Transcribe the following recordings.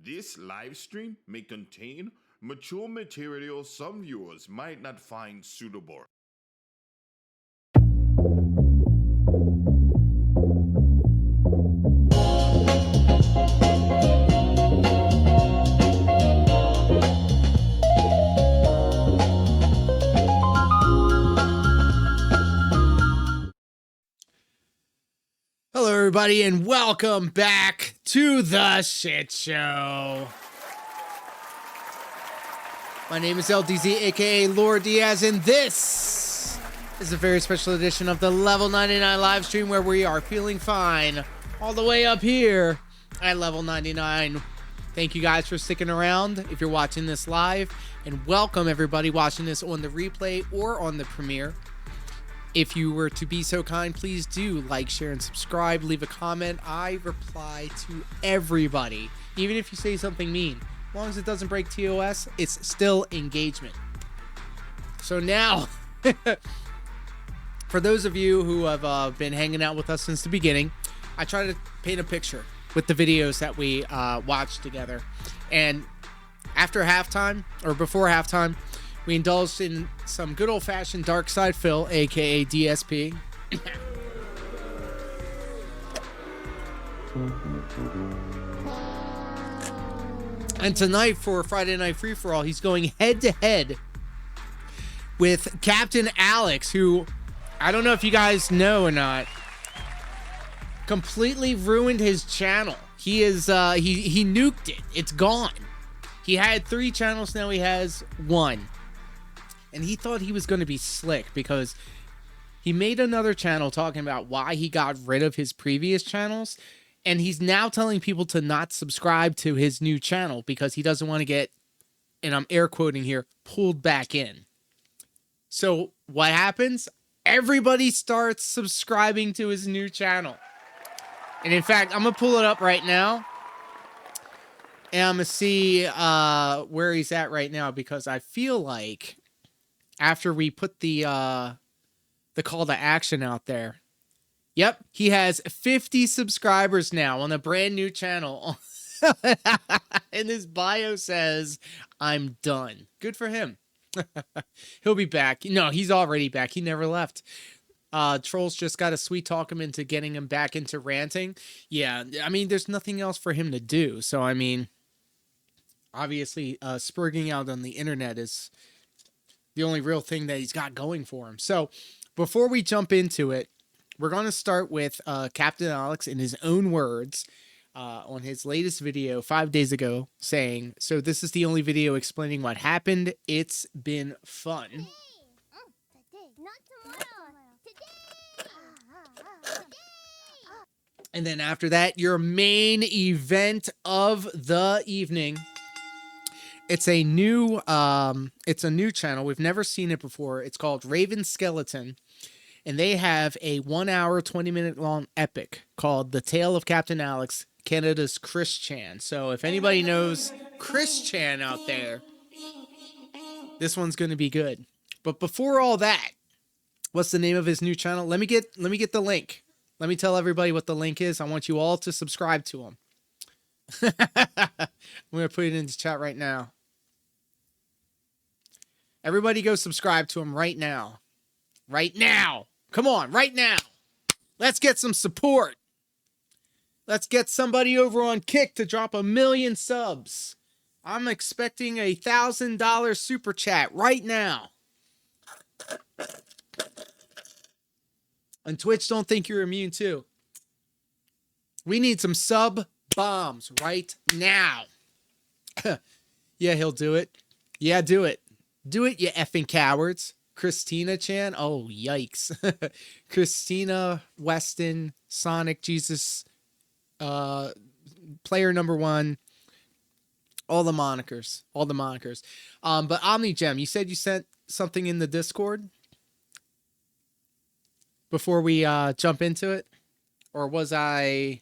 This live stream may contain mature material some viewers might not find suitable. Hello, everybody, and welcome back to the shit show. My name is LDZ, aka Lord Diaz, and this is a very special edition of the Level 99 live stream where we are feeling fine all the way up here at Level 99. Thank you guys for sticking around if you're watching this live, and welcome everybody watching this on the replay or on the premiere. If you were to be so kind, please do like, share, and subscribe. Leave a comment. I reply to everybody, even if you say something mean. As long as it doesn't break TOS, it's still engagement. So now, for those of you who have been hanging out with us since the beginning, I try to paint a picture with the videos that we watched together. And after halftime, or before halftime, we indulged in some good old-fashioned dark side Phil, aka DSP. And tonight for Friday Night Free-For-All, he's going head-to-head with Captain Alex, who, I don't know if you guys know or not, completely ruined his channel. He is he nuked it. It's gone. He had 3 channels, now he has 1. And he thought he was going to be slick because he made another channel talking about why he got rid of his previous channels. And he's now telling people to not subscribe to his new channel because he doesn't want to get, and I'm air quoting here, pulled back in. So what happens? Everybody starts subscribing to his new channel. And in fact, I'm going to pull it up right now. And I'm going to see where he's at right now because I feel like after we put the call to action out there. Yep, he has 50 subscribers now on a brand new channel. And his bio says, I'm done. Good for him. He'll be back. No, he's already back. He never left. Trolls just got to sweet talk him into getting him back into ranting. Yeah, I mean, there's nothing else for him to do. So, I mean, obviously, spurging out on the internet is the only real thing that he's got going for him. So before we jump into it, we're going to start with Captain Alex in his own words on his latest video 5 days ago saying, so this is the only video explaining what happened. It's been fun. And then after that, your main event of the evening. It's a new channel. We've never seen it before. It's called Raven Skeleton, and they have a 1 hour, 20-minute long epic called The Tale of Captain Alex, Canada's Chris Chan. So if anybody knows Chris Chan out there, this one's going to be good. But before all that, what's the name of his new channel? Let me get the link. Let me tell everybody what the link is. I want you all to subscribe to him. I'm going to put it in the chat right now. Everybody go subscribe to him right now. Right now. Come on, right now. Let's get some support. Let's get somebody over on Kick to drop 1 million subs. I'm expecting a $1,000 super chat right now. And Twitch, don't think you're immune too. We need some sub bombs right now. Yeah, he'll do it. Yeah, do it. Do it, you effing cowards. Christina Chan. Oh, yikes. Christina Weston, Sonic Jesus, player number 1. All the monikers. All the monikers. But OmniGem, you said you sent something in the Discord before we jump into it? Or was I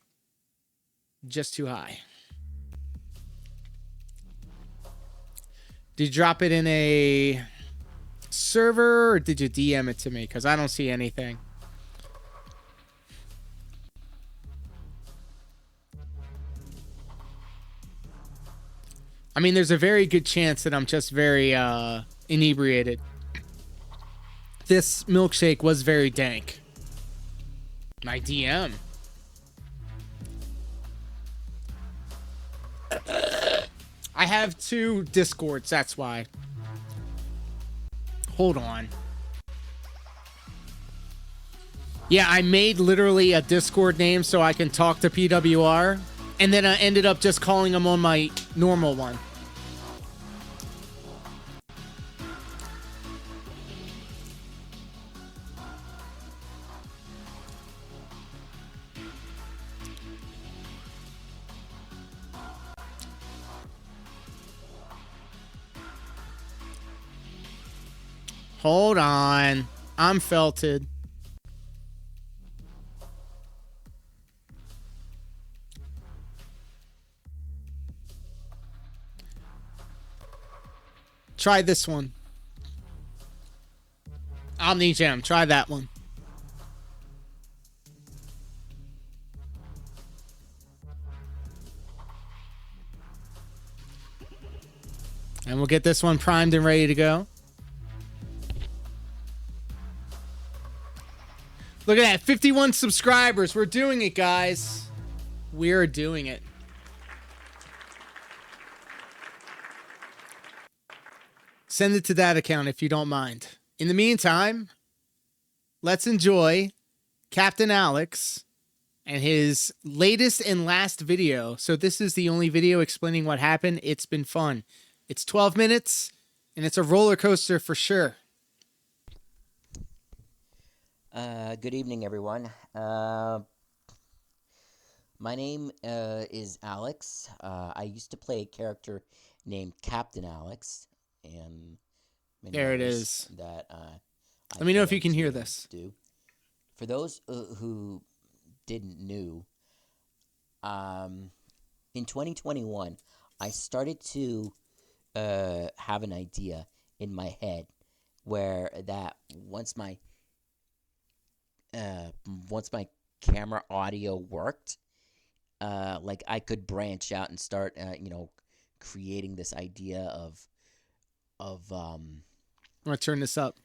just too high? Did you drop it in a server or did you DM it to me? Because I don't see anything. I mean, there's a very good chance that I'm just very inebriated. This milkshake was very dank. My DM. I have 2 Discords, that's why. Hold on. Yeah, I made literally a Discord name so I can talk to PWR, and then I ended up just calling them on my normal one. Hold on. I'm felted. Try this one. OmniGem. Try that one. And we'll get this one primed and ready to go. Look at that, 51 subscribers. We're doing it, guys. We're doing it. Send it to that account if you don't mind. In the meantime, let's enjoy Captain Alex and his latest and last video. So this is the only video explaining what happened. It's been fun. It's 12 minutes, and it's a roller coaster for sure. Good evening, everyone. My name is Alex. I used to play a character named Captain Alex, and there it is. That let me know if you can hear this. For those who didn't know, in 2021, I started to have an idea in my head where that once my camera audio worked, like I could branch out and start, creating this idea of I'm gonna turn this up.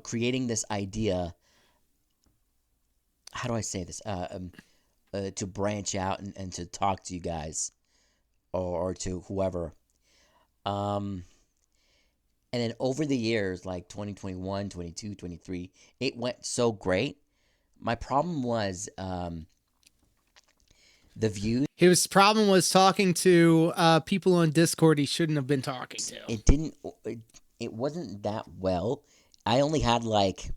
Creating this idea. How do I say this? To branch out and to talk to you guys, or to whoever. And then over the years, like 2021, 22, 23, it went so great. My problem was the views. His problem was talking to people on Discord he shouldn't have been talking to. It wasn't that well. I only had like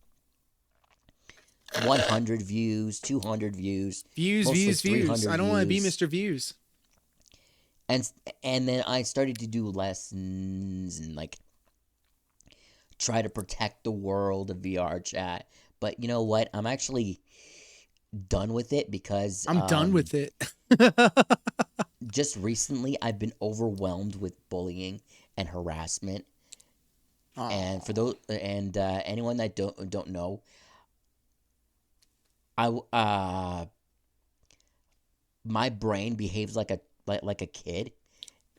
100 views, 200 views. Views. I don't want to be Mr. Views. And then I started to do lessons and like try to protect the world of VR chat. But you know what? I'm actually done with it because I'm done with it. Just recently, I've been overwhelmed with bullying and harassment. Aww. And for those anyone that don't know, my brain behaves like a kid.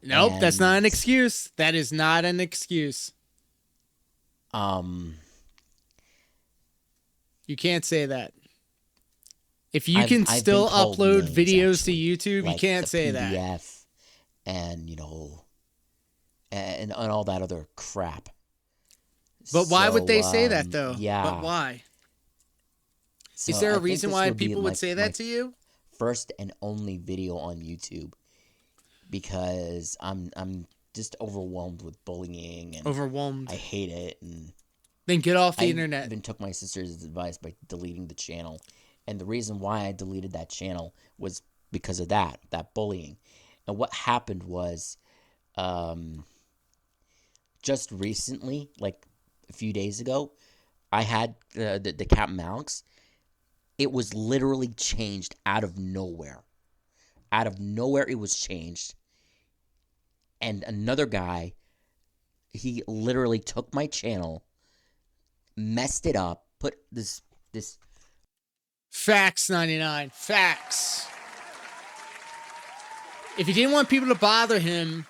Nope, that's not an excuse. That is not an excuse. You can't say that. If you can still upload videos to YouTube, like you can't say PDF that. And and all that other crap. But why would they say that though? Yeah. But why? So is there a I think reason this why would be, people would like, say my that to you? First and only video on YouTube, because I'm just overwhelmed with bullying and Overwhelmed. I hate it. And then get off the I internet. even took my sister's advice by deleting the channel. And the reason why I deleted that channel was because of that bullying. And what happened was, just recently, like a few days ago, I had the Captain Alex. It was literally changed out of nowhere. Out of nowhere, it was changed. And another guy, he literally took my channel, messed it up, put this Facts 99. Facts. If he didn't want people to bother him,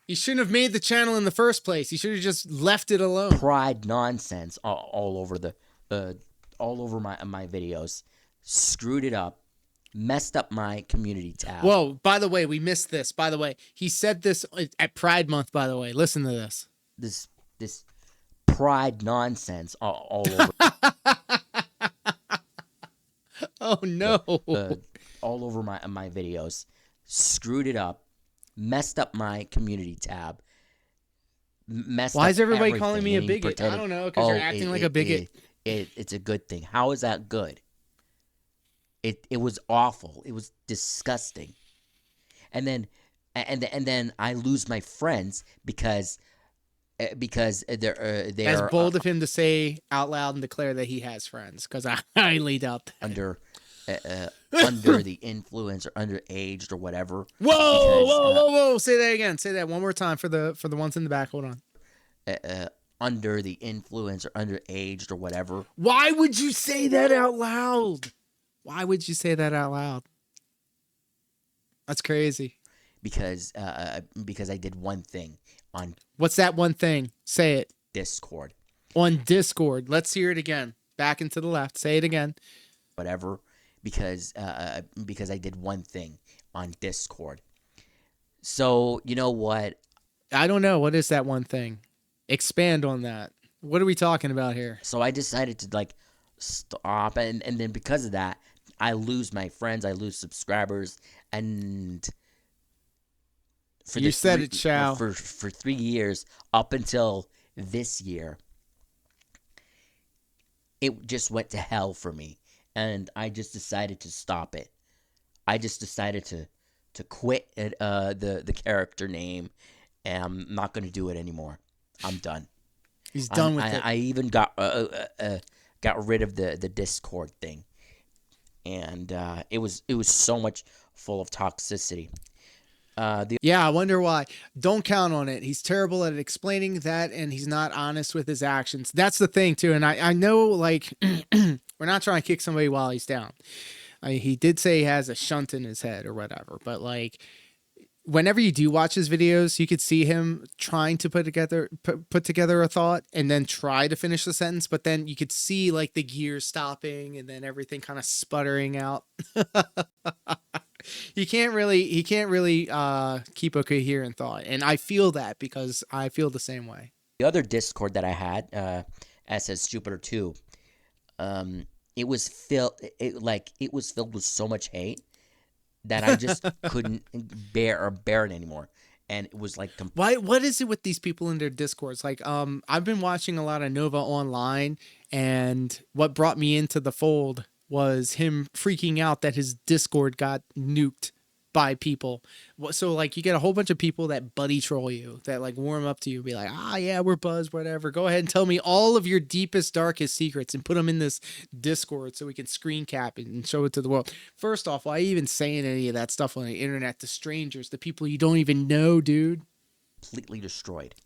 he shouldn't have made the channel in the first place. He should have just left it alone. Pride nonsense all over my videos. Screwed it up. Messed up my community tab. Whoa, by the way, we missed this. By the way, he said this at Pride Month, by the way. Listen to this. This pride nonsense all over. Oh, no. All over my videos. Screwed it up. Messed up my community tab. Why is everybody calling me a bigot? I don't know, because you're acting like a bigot. It's a good thing. How is that good? It was awful. It was disgusting. And then I lose my friends because they're as bold of him to say out loud and declare that he has friends, because I highly doubt that. Under the influence or underaged or whatever. Whoa! Say that again. Say that one more time for the ones in the back. Hold on. Under the influence or underaged or whatever. Why would you say that out loud? Why would you say that out loud? That's crazy. Because I did one thing on. What's that one thing? Say it. Discord. On Discord. Let's hear it again. Back and to the left. Say it again. Whatever. Because I did one thing on Discord. So you know what? I don't know. What is that one thing? Expand on that. What are we talking about here? So I decided to stop, and then because of that, I lose my friends, I lose subscribers, and you said it, Chow. For 3 years up until this year, it just went to hell for me, and I just decided to stop it. I just decided to quit the character name, and I'm not going to do it anymore. I'm done. He's done with it. I even got rid of the Discord thing, and it was so much full of toxicity. Yeah, I wonder why. Don't count on it. He's terrible at explaining that, and he's not honest with his actions. That's the thing too. And I know, like, we're not trying to kick somebody while he's down. He did say he has a shunt in his head or whatever, but like, whenever you do watch his videos, you could see him trying to put together a thought and then try to finish the sentence, but then you could see like the gears stopping and then everything kind of sputtering out. He can't really keep a coherent thought, and I feel that because I feel the same way. The other Discord that I had, SS Jupiter 2, it was filled with so much hate that I just couldn't bear it anymore. And it was like, what is it with these people in their Discords? Like, I've been watching a lot of Nova Online, and what brought me into the fold was him freaking out that his Discord got nuked by people. So like, you get a whole bunch of people that buddy troll you, that like warm up to you, be like, yeah, we're buzz, whatever. Go ahead and tell me all of your deepest, darkest secrets and put them in this Discord so we can screen cap it and show it to the world. First off, why even saying any of that stuff on the internet to strangers, to people you don't even know, dude? Completely destroyed.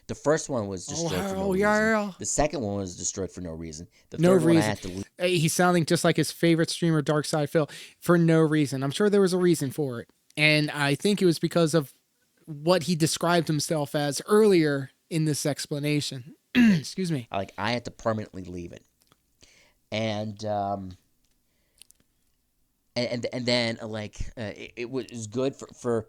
The first one was destroyed for no reason. Yeah. The second one was destroyed for no reason. The no third reason. one I had to lose. He's sounding just like his favorite streamer, Darkside Phil, for no reason. I'm sure there was a reason for it. And I think it was because of what he described himself as earlier in this explanation. Excuse me. Like, I had to permanently leave it. And then like it was good for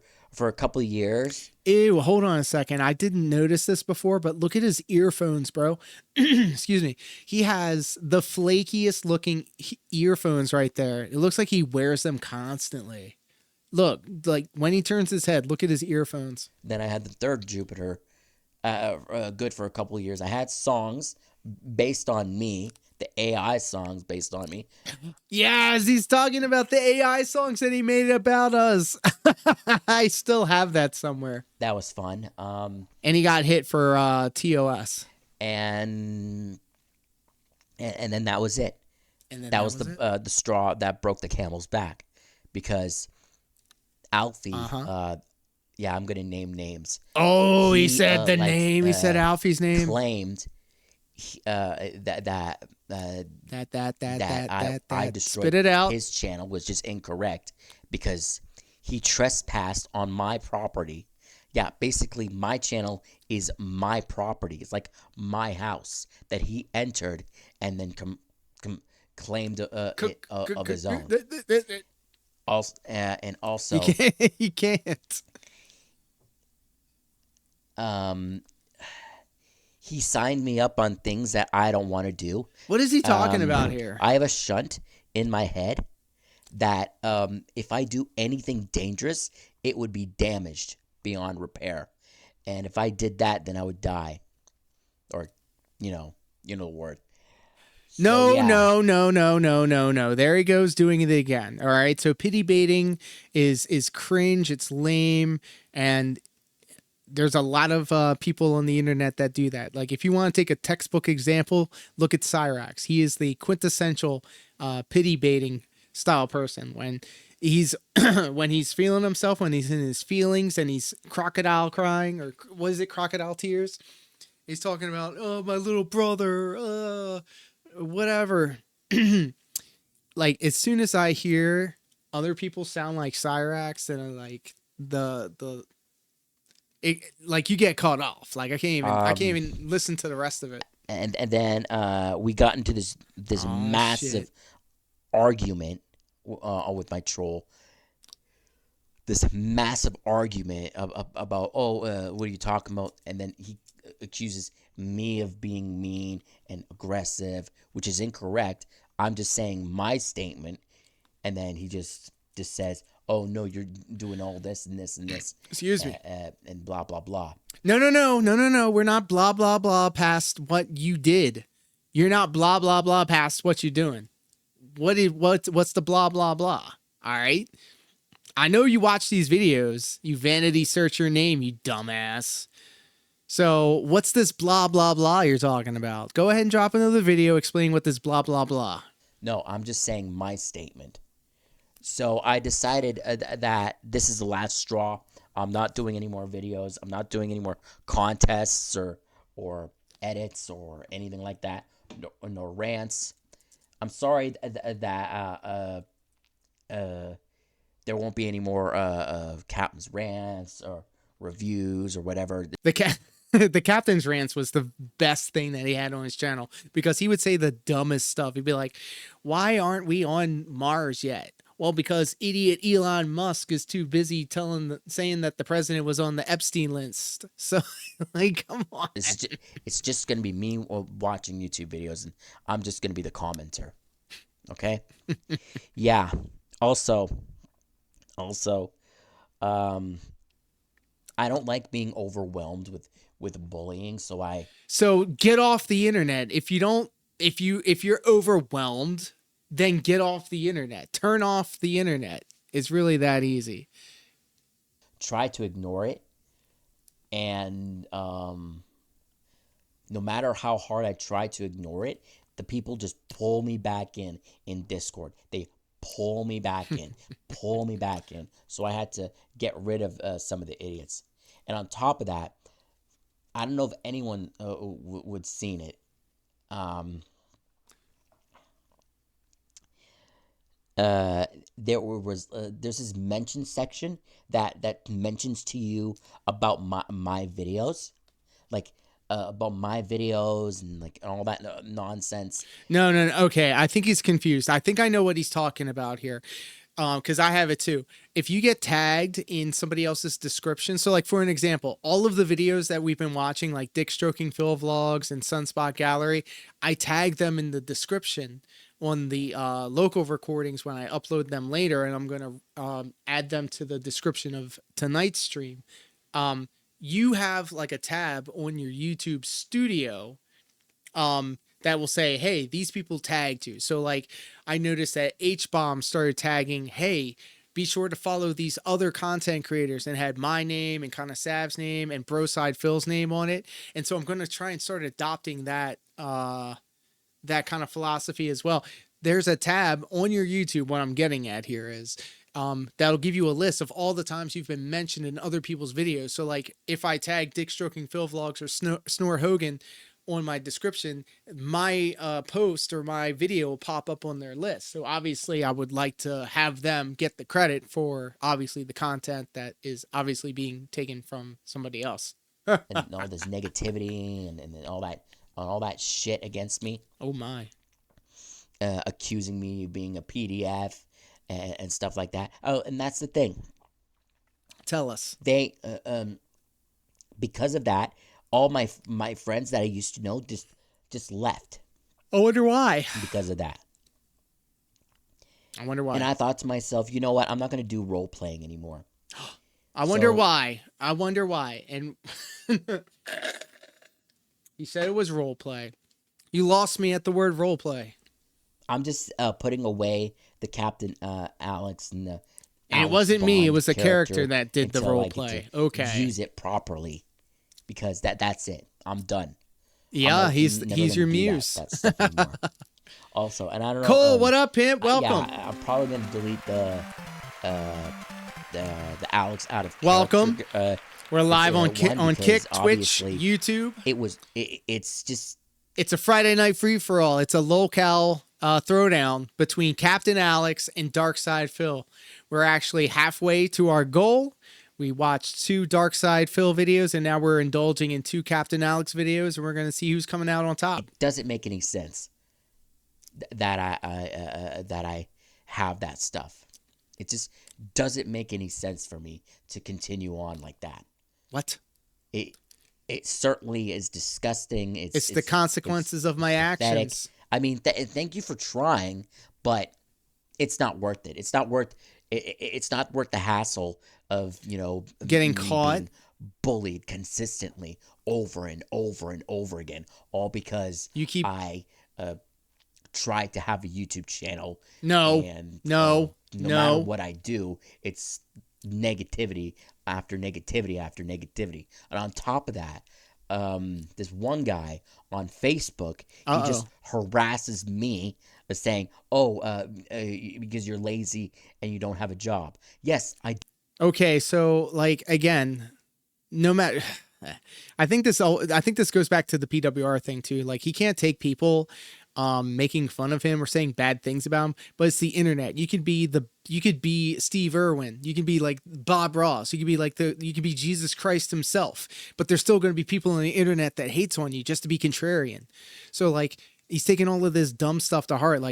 a couple of years. Ew, hold on a second. I didn't notice this before, but look at his earphones, bro. Excuse me. He has the flakiest looking earphones right there. It looks like he wears them constantly. Look, like when he turns his head, look at his earphones. Then I had the third Jupiter, good for a couple of years. I had songs based on me. The AI songs based on me. Yes, he's talking about the AI songs that he made about us. I still have that somewhere. That was fun. And he got hit for TOS. And then that was it. And then that was the straw that broke the camel's back, because Alfie. Yeah, I'm gonna name names. Oh, he said the name. He said Alfie's name. Claimed that I destroyed Spit it out. His channel was just incorrect, because he trespassed on my property. Yeah, basically my channel is my property. It's like my house that he entered and then claimed it of his own. Also, and also, You can't. he signed me up on things that I don't want to do. What is he talking about here? I have a shunt in my head that if I do anything dangerous, it would be damaged beyond repair. And if I did that, then I would die. Or, you know the word. No, So, yeah. no. There he goes doing it again. All right. So pity baiting is cringe. It's lame. And there's a lot of people on the internet that do that. Like if you want to take a textbook example, look at Cyrax. He is the quintessential pity baiting style person. When he's when he's feeling himself, when he's in his feelings and he's crocodile crying, or what is it, crocodile tears? He's talking about, oh, my little brother, whatever. Like as soon as I hear other people sound like Cyrax, and like like you get caught off. Like I can't even listen to the rest of it. And then we got into this massive argument with my troll. This massive argument about what are you talking about? And then he accuses me of being mean and aggressive, which is incorrect. I'm just saying my statement, and then he just says, "Oh no, you're doing all this and this and this." Excuse me. And blah blah blah. No. We're not blah blah blah past what you did. You're not blah blah blah past what you're doing. What's the blah blah blah? All right. I know you watch these videos. You vanity search your name, you dumbass. So what's this blah blah blah you're talking about? Go ahead and drop another video explaining what this blah blah blah. No, I'm just saying my statement. So I decided that this is the last straw. I'm not doing any more videos. I'm not doing any more contests or edits or anything like that. No rants. I'm sorry that there won't be any more Captain's rants or reviews or whatever. The Captain's rants was the best thing that he had on his channel, because he would say the dumbest stuff. He'd be like, "Why aren't we on Mars yet?" Well, because idiot Elon Musk is too busy saying that the president was on the Epstein list. So, like, come on. It's just going to be me watching YouTube videos, and I'm just going to be the commenter. Okay? Yeah. Also, I don't like being overwhelmed with bullying, So get off the internet. If you're overwhelmed, then get off the internet. Turn off the internet. It's really that easy. Try to ignore it, and no matter how hard I try to ignore it, the people just pull me back in Discord. They pull me back in, pull me back in. So I had to get rid of some of the idiots. And on top of that, I don't know if anyone would seen it. There's this mention section that mentions to you about my videos, like about my videos and like all that nonsense. No. Okay, I think he's confused. I think I know what he's talking about here. Because I have it too. If you get tagged in somebody else's description, so like for an example, all of the videos that we've been watching, like Dick Stroking Phil Vlogs and Sunspot Gallery, I tag them in the description on the local recordings when I upload them later, and I'm going to add them to the description of tonight's stream. You have like a tab on your YouTube studio that will say, hey, these people tagged you. So like I noticed that H-Bomb started tagging, hey, be sure to follow these other content creators, and had my name and kind of Sav's name and Broside Phil's name on it. And so I'm going to try and start adopting that that kind of philosophy as well. There's a tab on your YouTube. What I'm getting at here is that'll give you a list of all the times you've been mentioned in other people's videos. So like if I tag Dick Stroking Phil Vlogs or Snore Hogan on my description, my post or my video will pop up on their list. So obviously I would like to have them get the credit for obviously the content that is obviously being taken from somebody else. And all this negativity and all that shit against me. Oh my. Accusing me of being a PDF and stuff like that. Oh, and that's the thing. Tell us. They because of that, all my friends that I used to know just left. I wonder why. Because of that. I wonder why. And I thought to myself, you know what? I'm not going to do role playing anymore. I wonder why. I wonder why. And you said it was role play. You lost me at the word role play. I'm just putting away the Captain Alex and the. And it wasn't me. It was the character that did the role play. Okay. Use it properly, because that's it. I'm done. Yeah, he's your muse. That stuff anymore. Also, and I don't know. Cole, what up, pimp? Welcome. Yeah, I'm probably gonna delete the Alex out of. Welcome. We're live on Kick, Twitch, YouTube. It's a Friday night free for all. It's a locale throwdown between Captain Alex and Darkside Phil. We're actually halfway to our goal. We watched 2 Darkside Phil videos, and now we're indulging in 2 Captain Alex videos, and we're going to see who's coming out on top. It doesn't make any sense that I have that stuff. It just doesn't make any sense for me to continue on like that. What? It certainly is disgusting. It's the consequences of my actions. I mean, thank you for trying, but it's not worth it. It's not worth the hassle of, getting caught, being bullied consistently over and over and over again, all because I tried to have a YouTube channel. No matter what I do, it's negativity after negativity after negativity. And on top of that, this one guy on Facebook, he just harasses me, saying, because you're lazy and you don't have a job. Yes, I. Okay, so again, no matter. I think this goes back to the PWR thing too. Like, he can't take people making fun of him or saying bad things about him, but it's the internet. You could be Steve Irwin, you can be like Bob Ross, you could be Jesus Christ himself, but there's still going to be people on the internet that hates on you just to be contrarian. So he's taking all of this dumb stuff to heart,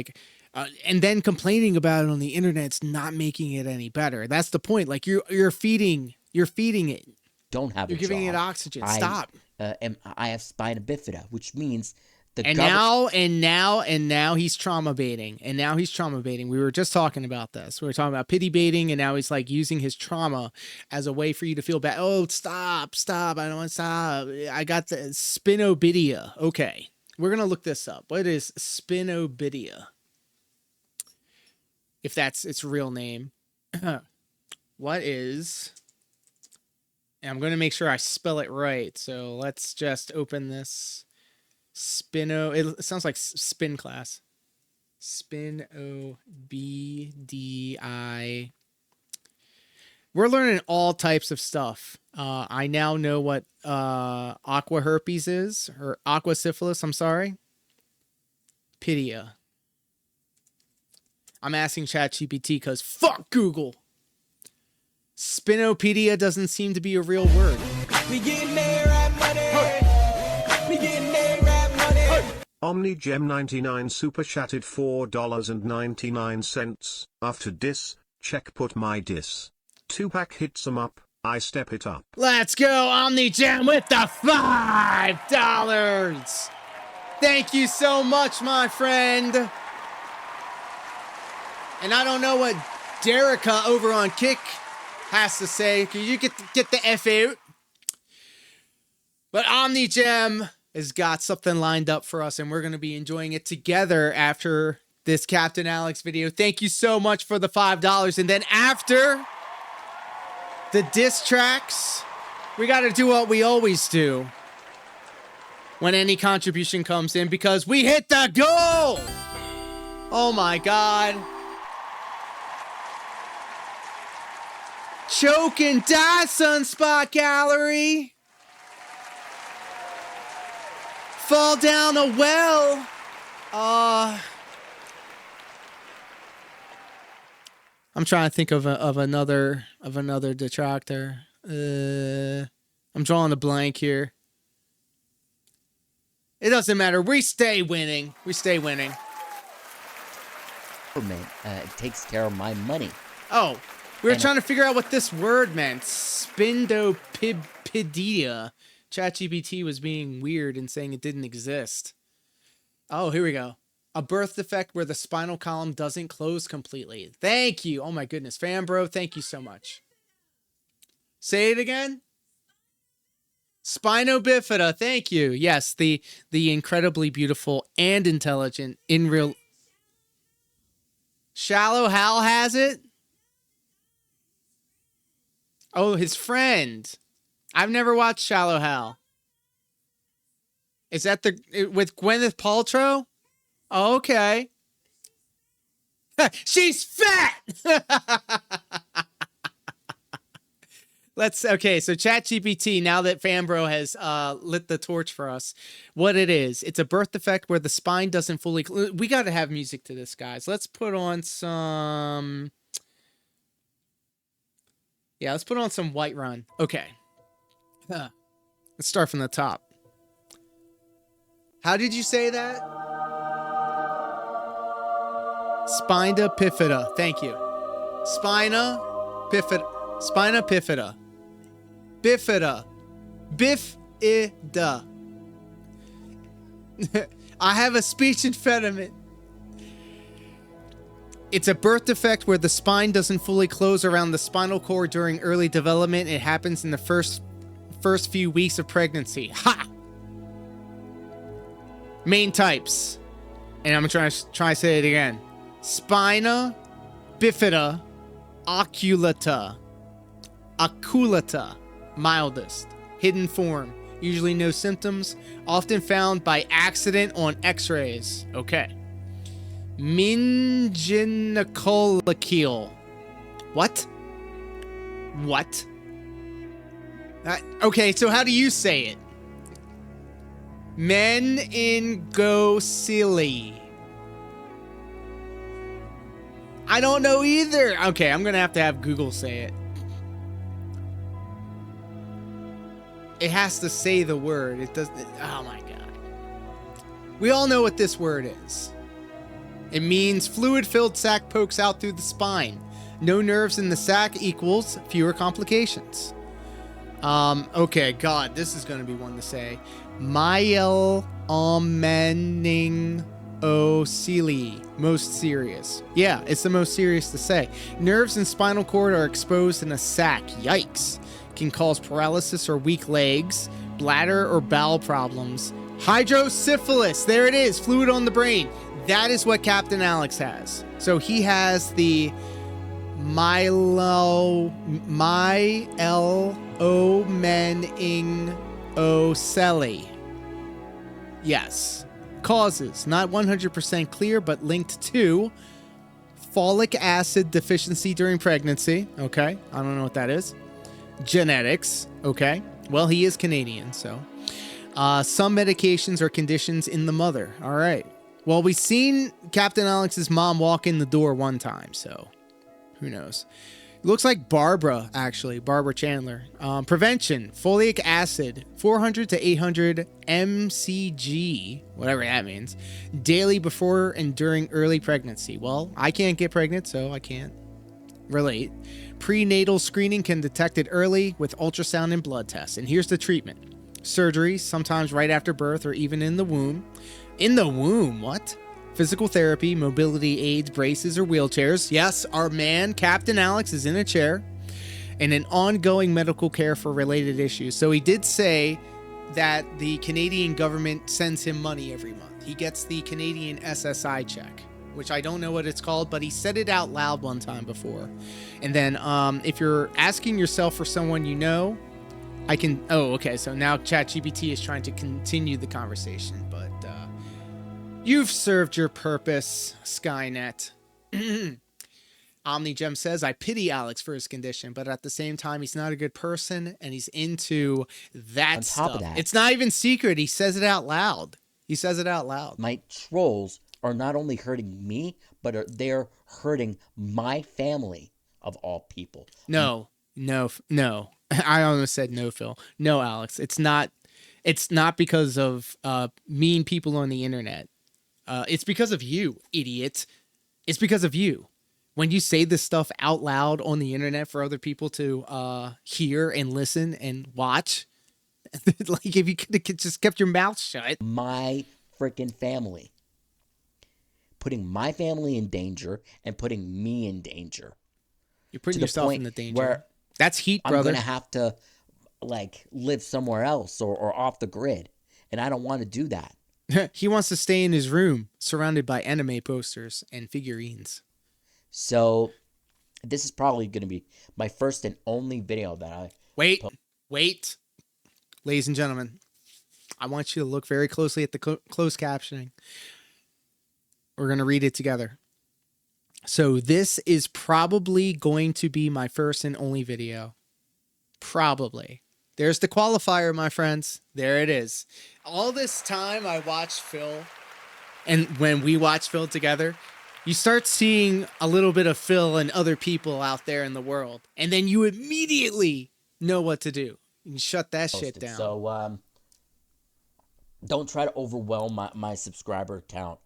and then complaining about it on the internet's not making it any better. That's the point. You're feeding it. Don't have. You're giving it oxygen. Stop. I have spina bifida, which means. Now he's trauma baiting. We were just talking about this. We were talking about pity baiting, and now he's using his trauma as a way for you to feel bad. Oh, stop. I don't want to stop. I got the spinobidia. Okay. We're going to look this up. What is spinobidia? If that's its real name. What is... And I'm going to make sure I spell it right. So let's just open this... it sounds like spin class. Spinobdi. We're learning all types of stuff. I now know what aqua herpes is, or aqua syphilis. I'm sorry. Pidia. I'm asking ChatGPT because fuck Google. Spinopedia doesn't seem to be a real word. We getting there at money. We getting there at money. OmniGem 99 super chatted $4.99. After dis, check put my dis. 2-pack hits 'em up, I step it up. Let's go, OmniGem, with the $5. Thank you so much, my friend. And I don't know what Derica over on Kick has to say. Can you get the F out? But OmniGem has got something lined up for us, and we're going to be enjoying it together after this Captain Alex video. Thank you so much for the $5. And then after the diss tracks, we got to do what we always do when any contribution comes in, because we hit the goal. Oh my God. Choke and die, Sunspot Gallery. fall down a well. I'm trying to think of another detractor. I'm drawing a blank here. It doesn't matter. We stay winning. We stay winning. It takes care of my money. Oh, we were trying to figure out what this word meant. Spindopidia. ChatGPT was being weird and saying it didn't exist. Oh, here we go. A birth defect where the spinal column doesn't close completely. Thank you. Oh my goodness. Fambro, thank you so much. Say it again. Spino bifida. Thank you. Yes, the incredibly beautiful and intelligent in real... Shallow Hal has it? Oh, his friend. I've never watched Shallow Hal. Is that with Gwyneth Paltrow? Oh, okay. She's fat! Okay, so ChatGPT, now that Fambro has lit the torch for us, what it is, it's a birth defect where the spine doesn't fully... We got to have music to this, guys. Let's put on some... Yeah, let's put on some White Run. Okay. Let's start from the top. How did you say that? Spina bifida. Thank you. Spina bifida. Spina bifida. Bifida. Bifida. I have a speech impediment. It's a birth defect where the spine doesn't fully close around the spinal cord during early development. It happens in the first few weeks of pregnancy. Ha! Main types. And I'm going to try to say it again. Spina bifida oculata. Oculata. Mildest. Hidden form. Usually no symptoms. Often found by accident on x-rays. Okay. Minginocolicule. What? What? Okay, so how do you say it? Meningocele. I don't know either. Okay, I'm gonna have to have Google say it. It has to say the word. It doesn't. Oh my god. We all know what this word is. It means fluid-filled sac pokes out through the spine. No nerves in the sac equals fewer complications. Okay, God, this is going to be one to say. Meningocele. Most serious. Yeah, it's the most serious to say. Nerves and spinal cord are exposed in a sac. Yikes. Can cause paralysis or weak legs, bladder or bowel problems. Hydrocephalus. There it is. Fluid on the brain. That is what Captain Alex has. So he has the myelomenincocele. Yes. Causes. Not 100% clear, but linked to folic acid deficiency during pregnancy. Okay. I don't know what that is. Genetics. Okay. Well, he is Canadian, so. Some medications or conditions in the mother. All right. Well, we've seen Captain Alex's mom walk in the door one time, so who knows? It looks like Barbara, actually. Barbara Chandler. Prevention. Folic acid. 400 to 800 mcg, whatever that means, daily before and during early pregnancy. Well, I can't get pregnant, so I can't relate. Prenatal screening can detect it early with ultrasound and blood tests. And here's the treatment. Surgery, sometimes right after birth or even in the womb. In the womb, what? Physical therapy, mobility aids, braces, or wheelchairs. Yes, our man, Captain Alex, is in a chair. And an ongoing medical care for related issues. So he did say that the Canadian government sends him money every month. He gets the Canadian SSI check, which I don't know what it's called, but he said it out loud one time before. And then if you're asking yourself for someone you know, I can... Oh, okay, so now ChatGPT is trying to continue the conversation, but... You've served your purpose, Skynet. OmniGem says, I pity Alex for his condition, but at the same time, he's not a good person and he's into that On top stuff. of that, It's not even secret. He says it out loud. He says it out loud. my trolls are not only hurting me, but they're hurting my family of all people. No. I almost said no, Phil. No, Alex. It's not because of mean people on the internet. It's because of you, idiot. It's because of you. When you say this stuff out loud on the internet for other people to hear and listen and watch, like if you could have just kept your mouth shut. My freaking family. Putting my family in danger and putting me in danger. You're putting To the yourself point in the danger. where That's heat, I'm brother. going to have to like live somewhere else or off the grid. And I don't want to do that. He wants to stay in his room surrounded by anime posters and figurines. So this is probably going to be my first and only video that I... Wait. Ladies and gentlemen, I want you to look very closely at the closed captioning. We're going to read it together. So this is probably going to be my first and only video. Probably. There's the qualifier, my friends. There it is. All this time I watched Phil, and when we watch Phil together, you start seeing a little bit of Phil and other people out there in the world. And then you immediately know what to do. You can shut that shit down. So don't try to overwhelm my subscriber count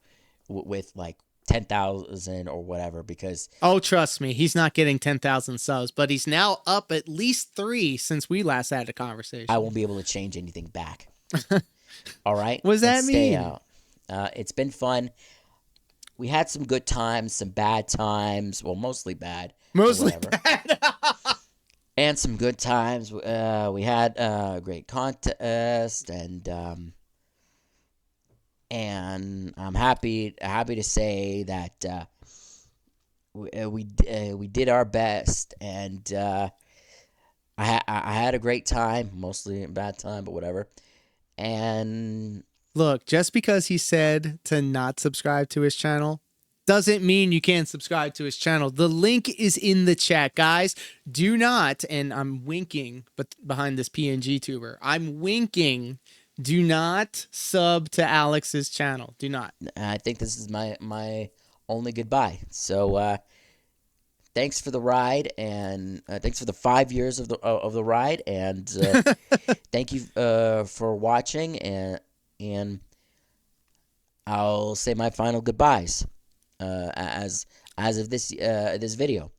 with like 10,000 or whatever, because oh, trust me, he's not getting 10,000 subs, but he's now up at least 3 since we last had a conversation. I won't be able to change anything back. All right? What does that mean? It's been fun. We had some good times, some bad times. Well, mostly bad. Mostly bad. And some good times. We had a great contest, and I'm happy to say that we did our best, and I had a great time, mostly a bad time, but whatever. And look, just because he said to not subscribe to his channel doesn't mean you can't subscribe to his channel. The link is in the chat, guys. Do not, and I'm winking, but behind this PNG tuber, I'm winking. Do not sub to Alex's channel. Do not. I think this is my only goodbye. So thanks for the ride, and thanks for the 5 years of the ride, and thank you for watching, and I'll say my final goodbyes as of this video.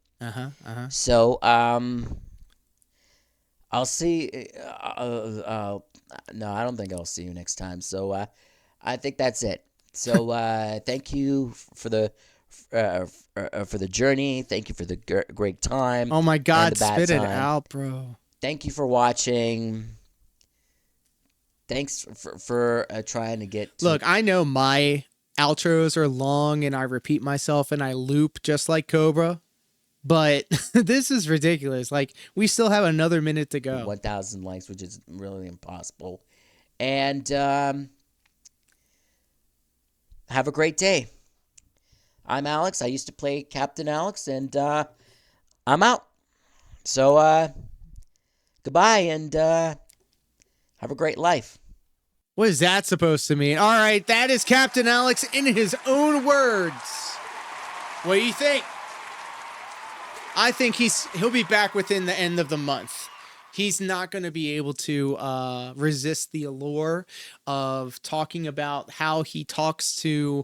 So I'll see. No, I don't think I'll see you next time. So I think that's it. So thank you for the journey. Thank you for the great time. Oh my God, and the bad spit it time. out, bro. Thank you for watching. Thanks for trying to get to... Look, I know my outros are long and I repeat myself and I loop just like Cobra, but this is ridiculous. Like, we still have another minute to go. 1,000 likes, which is really impossible. And have a great day. I'm Alex. I used to play Captain Alex, and I'm out. So goodbye, and have a great life. What is that supposed to mean? All right, that is Captain Alex in his own words. What do you think? I think he'll be back within the end of the month. He's not going to be able to resist the allure of talking about how he talks to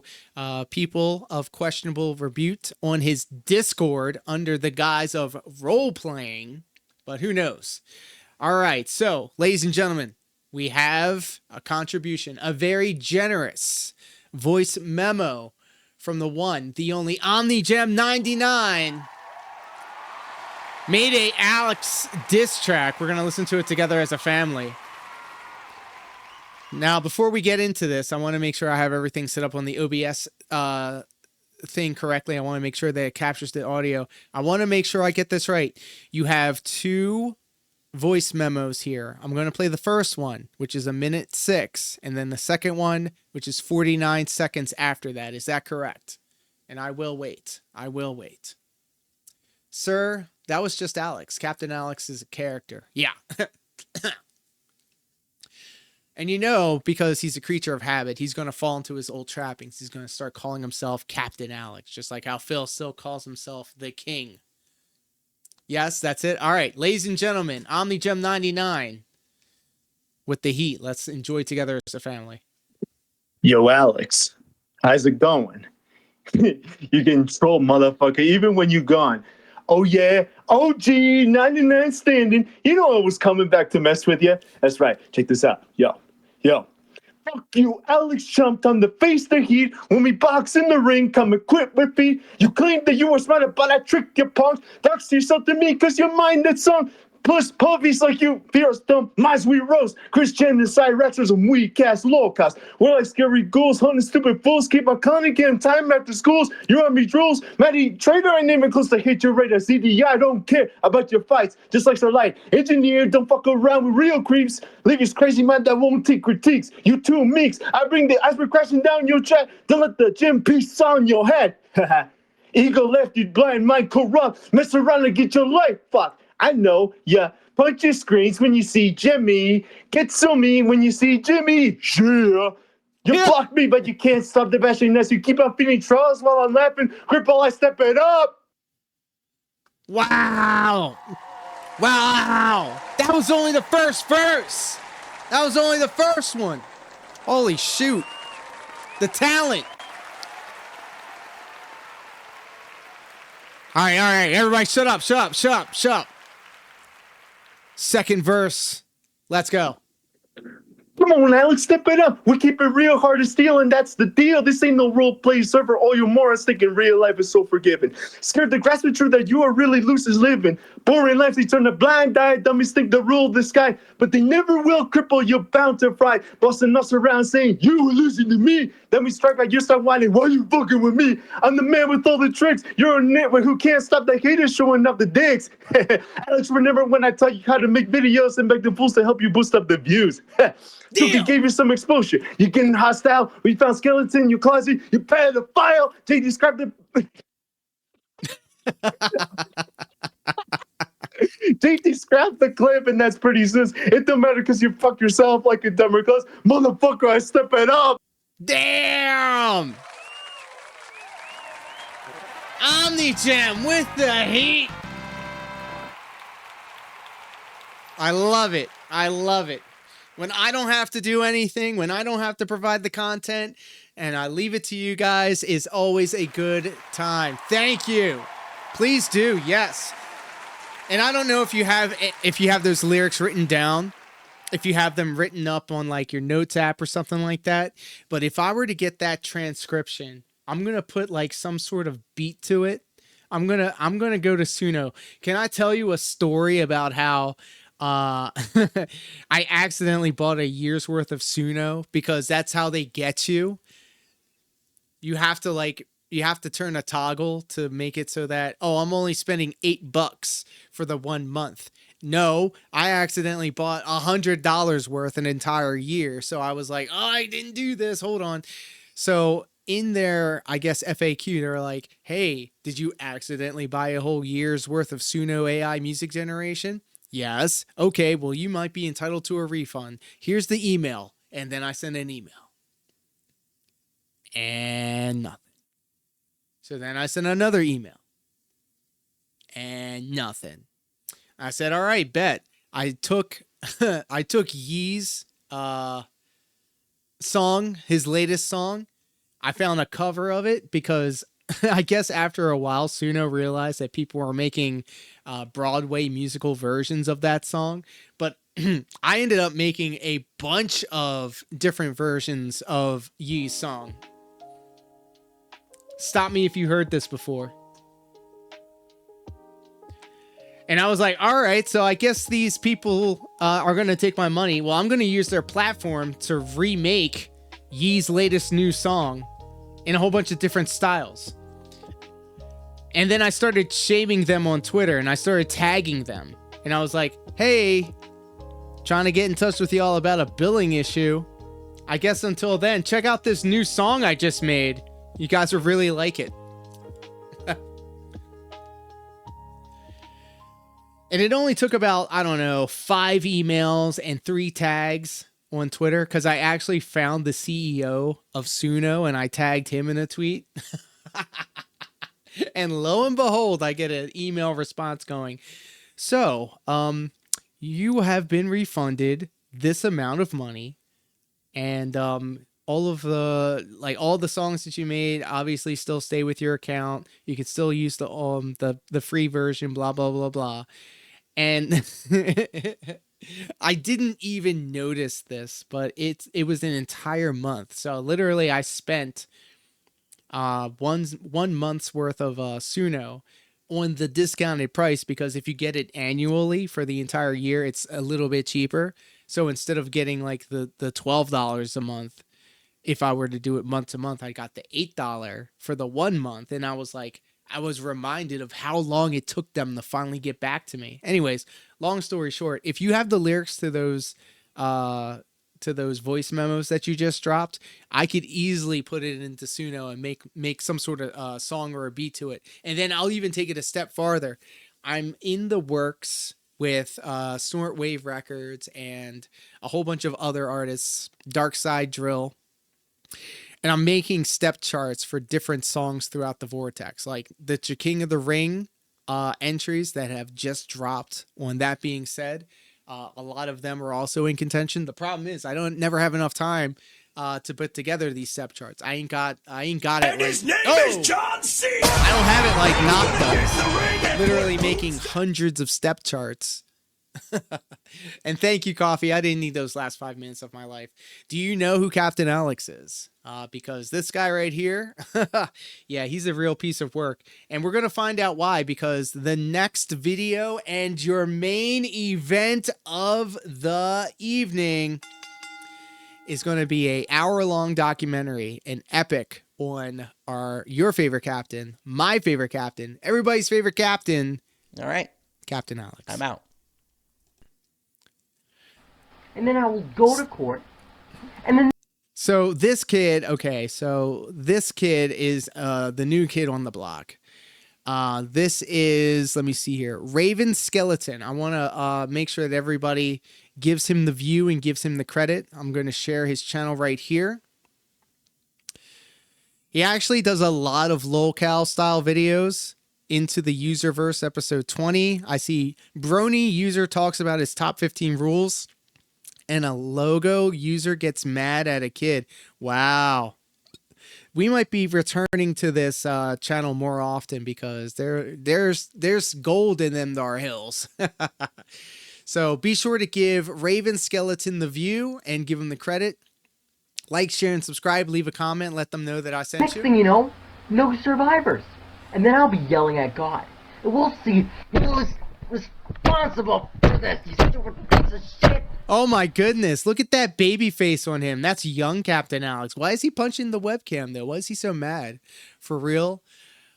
people of questionable repute on his Discord under the guise of role-playing, but who knows? All right, so, ladies and gentlemen, we have a contribution, a very generous voice memo from the one, the only OmniGem99. Made a Alex diss track. We're going to listen to it together as a family. Now, before we get into this, I want to make sure I have everything set up on the OBS thing correctly. I want to make sure that it captures the audio. I want to make sure I get this right. You have 2 voice memos here. I'm going to play the first one, which is 1:06, and then the second one, which is 49 seconds after that. Is that correct? And I will wait. I will wait. Sir, that was just Alex. Captain Alex is a character. Yeah. And you know, because he's a creature of habit, he's going to fall into his old trappings. He's going to start calling himself Captain Alex, just like how Phil still calls himself the King. Yes, that's it. All right, ladies and gentlemen, OmniGem99 with the heat. Let's enjoy together as a family. Yo, Alex, how's it going? You getting trolled, motherfucker, even when you gone. Oh, yeah, OG 99 standing. You know I was coming back to mess with you. That's right. Check this out. Yo. Fuck you, Alex jumped on the face the heat when we box in the ring, come equipped with feet. You claimed that you were smarter, but I tricked you, punk. Dox yourself to me because your mind that song. Plus, puppies like you, fear us dumb, mice we roast. Christian and Cyrex are some weak ass low cost. We're like scary ghouls, hunting stupid fools. Keep on conning, getting time after schools. You're on me drools. Matty, trader, ain't even close to hit your radar. CDI, I don't care about your fights, just like Starlight. Engineer, don't fuck around with real creeps. Leave his crazy mind that won't take critiques. You two meeks. I bring the iceberg crashing down your track. Don't let the gym piece on your head. Ego left you blind, mind corrupt. Mess around and get your life fucked. I know, yeah. Punch your screens when you see Jimmy. Get so mean when you see Jimmy. Yeah. You block me, but you can't stop the bashing unless you keep on feeding trolls while I'm laughing. Cripple, I step it up. Wow. That was only the first verse. That was only the first one. Holy shoot. The talent. All right. Everybody shut up. Second verse. Let's go. Come on, Alex, step it up. We keep it real hard to steal, and that's the deal. This ain't no role-play server. All you morons thinking real life is so forgiving. Scared to grasp the truth that you are really loose as living. Boring life, they turn a blind eye. Dummies think they rule the sky, but they never will cripple. You're bound to fry. Bossing us around saying, you were losing to me. Then we strike back, you start whining, why you fucking with me? I'm the man with all the tricks. You're a nitwit who can't stop the haters showing up the dicks. Alex, remember when I taught you how to make videos and beg the fools to help you boost up the views? Tuki gave you some exposure. You're getting hostile. We found skeletons in your closet. You patted the file. Jay described it. Jay described the clip, and that's pretty sis. It don't matter because you fuck yourself like a dumber cuz. Motherfucker, I step it up. Damn! OmniGem with the heat. I love it. When I don't have to do anything, when I don't have to provide the content, and I leave it to you guys, is always a good time. Thank you. Please do, yes. And I don't know if you have those lyrics written down, if you have them written up on like your notes app or something like that. But if I were to get that transcription, I'm gonna put like some sort of beat to it. I'm gonna go to Suno. Can I tell you a story about how I accidentally bought a year's worth of Suno, because that's how they get you. You have to turn a toggle to make it so that, I'm only spending $8 for the 1 month. No, I accidentally bought $100 worth an entire year. So I was like, I didn't do this. Hold on. So in their, I guess, FAQ, they're like, hey, did you accidentally buy a whole year's worth of Suno AI music generation? Yes. Okay, well, you might be entitled to a refund. Here's the email. And then I sent an email. And nothing. So then I sent another email. And nothing. I said, all right, bet. I took Yee's song, his latest song. I found a cover of it because I guess after a while, Suno realized that people were making Broadway musical versions of that song. But I ended up making a bunch of different versions of Yee's song. Stop me if you heard this before. And I was like, all right, so I guess these people are going to take my money. Well, I'm going to use their platform to remake Yee's latest new song in a whole bunch of different styles. And then I started shaming them on Twitter, and I started tagging them. And I was like, hey, trying to get in touch with y'all about a billing issue. I guess until then, check out this new song I just made. You guys will really like it. And it only took about, I don't know, 5 emails and 3 tags on Twitter because I actually found the CEO of Suno and I tagged him in a tweet. And lo and behold, I get an email response going, so, you have been refunded this amount of money, and all of the songs that you made obviously still stay with your account. You can still use the free version, blah blah blah blah. And I didn't even notice this, but it was an entire month. So literally I spent 1 month's worth of Suno on the discounted price, because if you get it annually for the entire year, it's a little bit cheaper. So instead of getting like the $12 a month, if I were to do it month to month, I got the $8 for the 1 month. And I was reminded of how long it took them to finally get back to me. Anyways, long story short, if you have the lyrics to those voice memos that you just dropped, I could easily put it into Suno and make some sort of song or a beat to it. And then I'll even take it a step farther. I'm in the works with Snort Wave Records and a whole bunch of other artists, Dark Side Drill. And I'm making step charts for different songs throughout the Vortex, like the King of the Ring entries that have just dropped. On that being said, a lot of them are also in contention. The problem is I never have enough time to put together these step charts. I ain't got it. And his name is John C. I don't have it like Knock does. Literally making hundreds of step charts. And thank you, Coffee. I didn't need those last 5 minutes of my life. Do you know who Captain Alex is? Because this guy right here, yeah, he's a real piece of work. And we're going to find out why, because the next video and your main event of the evening is going to be an hour-long documentary, an epic on your favorite captain, my favorite captain, everybody's favorite captain. All right. Captain Alex. I'm out. And then I will go to court, and then... So this kid, this kid is the new kid on the block. This is, let me see here, Raven Skeleton. I want to make sure that everybody gives him the view and gives him the credit. I'm going to share his channel right here. He actually does a lot of locale style videos. Into the Userverse episode 20. I see Brony user talks about his top 15 rules. And a logo user gets mad at a kid. Wow. We might be returning to this channel more often because there's gold in them dar hills. So be sure to give Raven Skeleton the view and give him the credit. Like, share, and subscribe. Leave a comment. Let them know that I sent you. Next thing you know, no survivors. And then I'll be yelling at God. And we'll see who's responsible for this, you stupid piece of shit. Oh my goodness, look at that baby face on him. That's young Captain Alex. Why is he punching the webcam though? Why is he so mad? For real?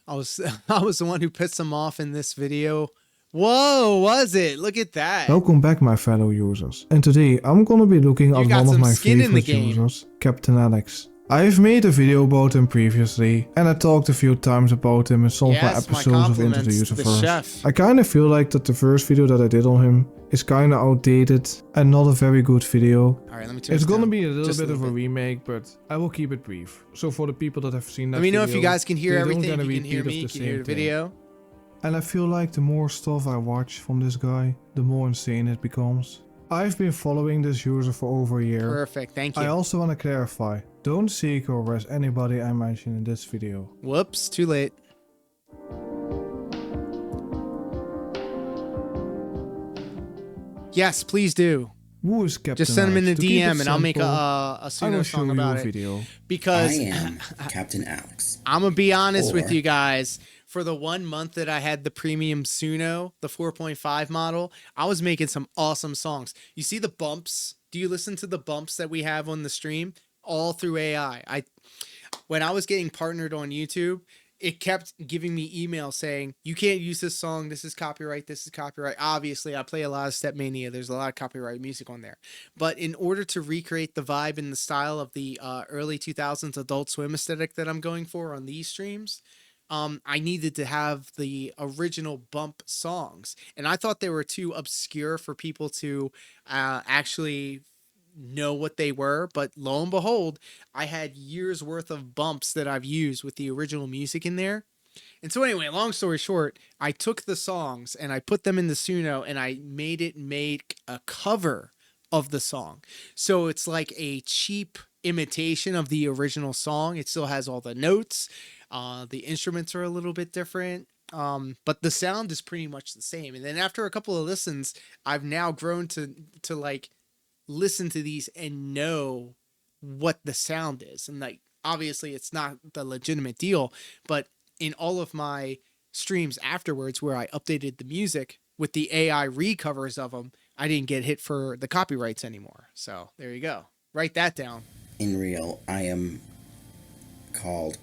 I was the one who pissed him off in this video. Whoa, was it? Look at that. Welcome back, my fellow users. And today I'm gonna be looking at one of my favorite users, Captain Alex. I've made a video about him previously, and I talked a few times about him in some of my episodes of Into the Userverse. I kinda feel like that the first video that I did on him is kinda outdated and not a very good video. Alright, let me turn it's it gonna down. be a little Just bit of a remake, but I will keep it brief. So for the people that have seen that video, let me know if you guys can hear they don't everything, get a you can hear repeat me, you of the can hear the same video. thing. And I feel like the more stuff I watch from this guy, the more insane it becomes. I've been following this user for over a year. Perfect, thank you. I also want to clarify, don't seek or harass anybody I mention in this video. Whoops, too late. Yes, please do. Who is Captain Just send him in Alex? the To keep DM it and I'll make simple, a pseudo song about it. Video. Because I am Captain Alex. I'm gonna be honest with Or- you guys. For the 1 month that I had the premium Suno, the 4.5 model, I was making some awesome songs. You see the bumps? Do you listen to the bumps that we have on the stream? All through AI. When I was getting partnered on YouTube, it kept giving me emails saying, you can't use this song. This is copyright. This is copyright. Obviously, I play a lot of Stepmania. There's a lot of copyright music on there. But in order to recreate the vibe and the style of the early 2000s Adult Swim aesthetic that I'm going for on these streams, I needed to have the original Bump songs, and I thought they were too obscure for people to actually know what they were. But lo and behold, I had years worth of bumps that I've used with the original music in there. And so anyway, long story short, I took the songs and I put them in the Suno and I made it make a cover of the song. So it's like a cheap imitation of the original song. It still has all the notes. The instruments are a little bit different. But the sound is pretty much the same. And then after a couple of listens, I've now grown to like listen to these and know what the sound is. And like, obviously it's not the legitimate deal, but in all of my streams afterwards where I updated the music with the AI recovers of them, I didn't get hit for the copyrights anymore. So there you go. Write that down. In real, I am called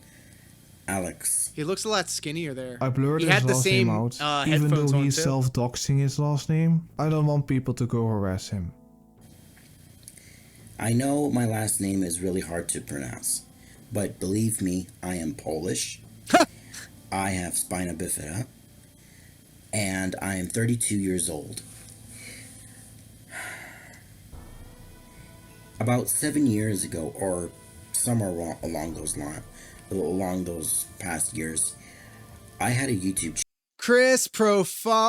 Alex. He looks a lot skinnier there. I blurred his last name out, even though he's self-doxing his last name. I don't want people to go harass him. I know my last name is really hard to pronounce, but believe me, I am Polish. I have spina bifida, and I am 32 years old. About 7 years ago, or somewhere along those past years, I had a YouTube channel. Chris Farakun,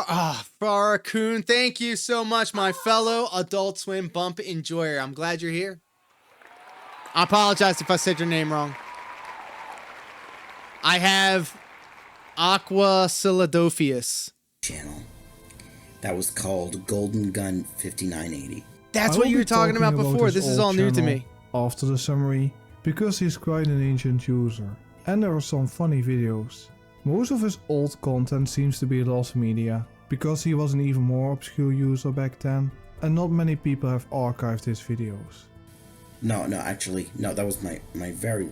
thank you so much, my fellow Adult Swim Bump enjoyer. I'm glad you're here. I apologize if I said your name wrong. I have Aqua Philadelphius Channel that was called Golden Gun 5980. That's what you were talking about before. This is all new to me. After the summary, because he's quite an ancient user, and there are some funny videos. Most of his old content seems to be lost media, because he was an even more obscure user back then, and not many people have archived his videos. No, that was my very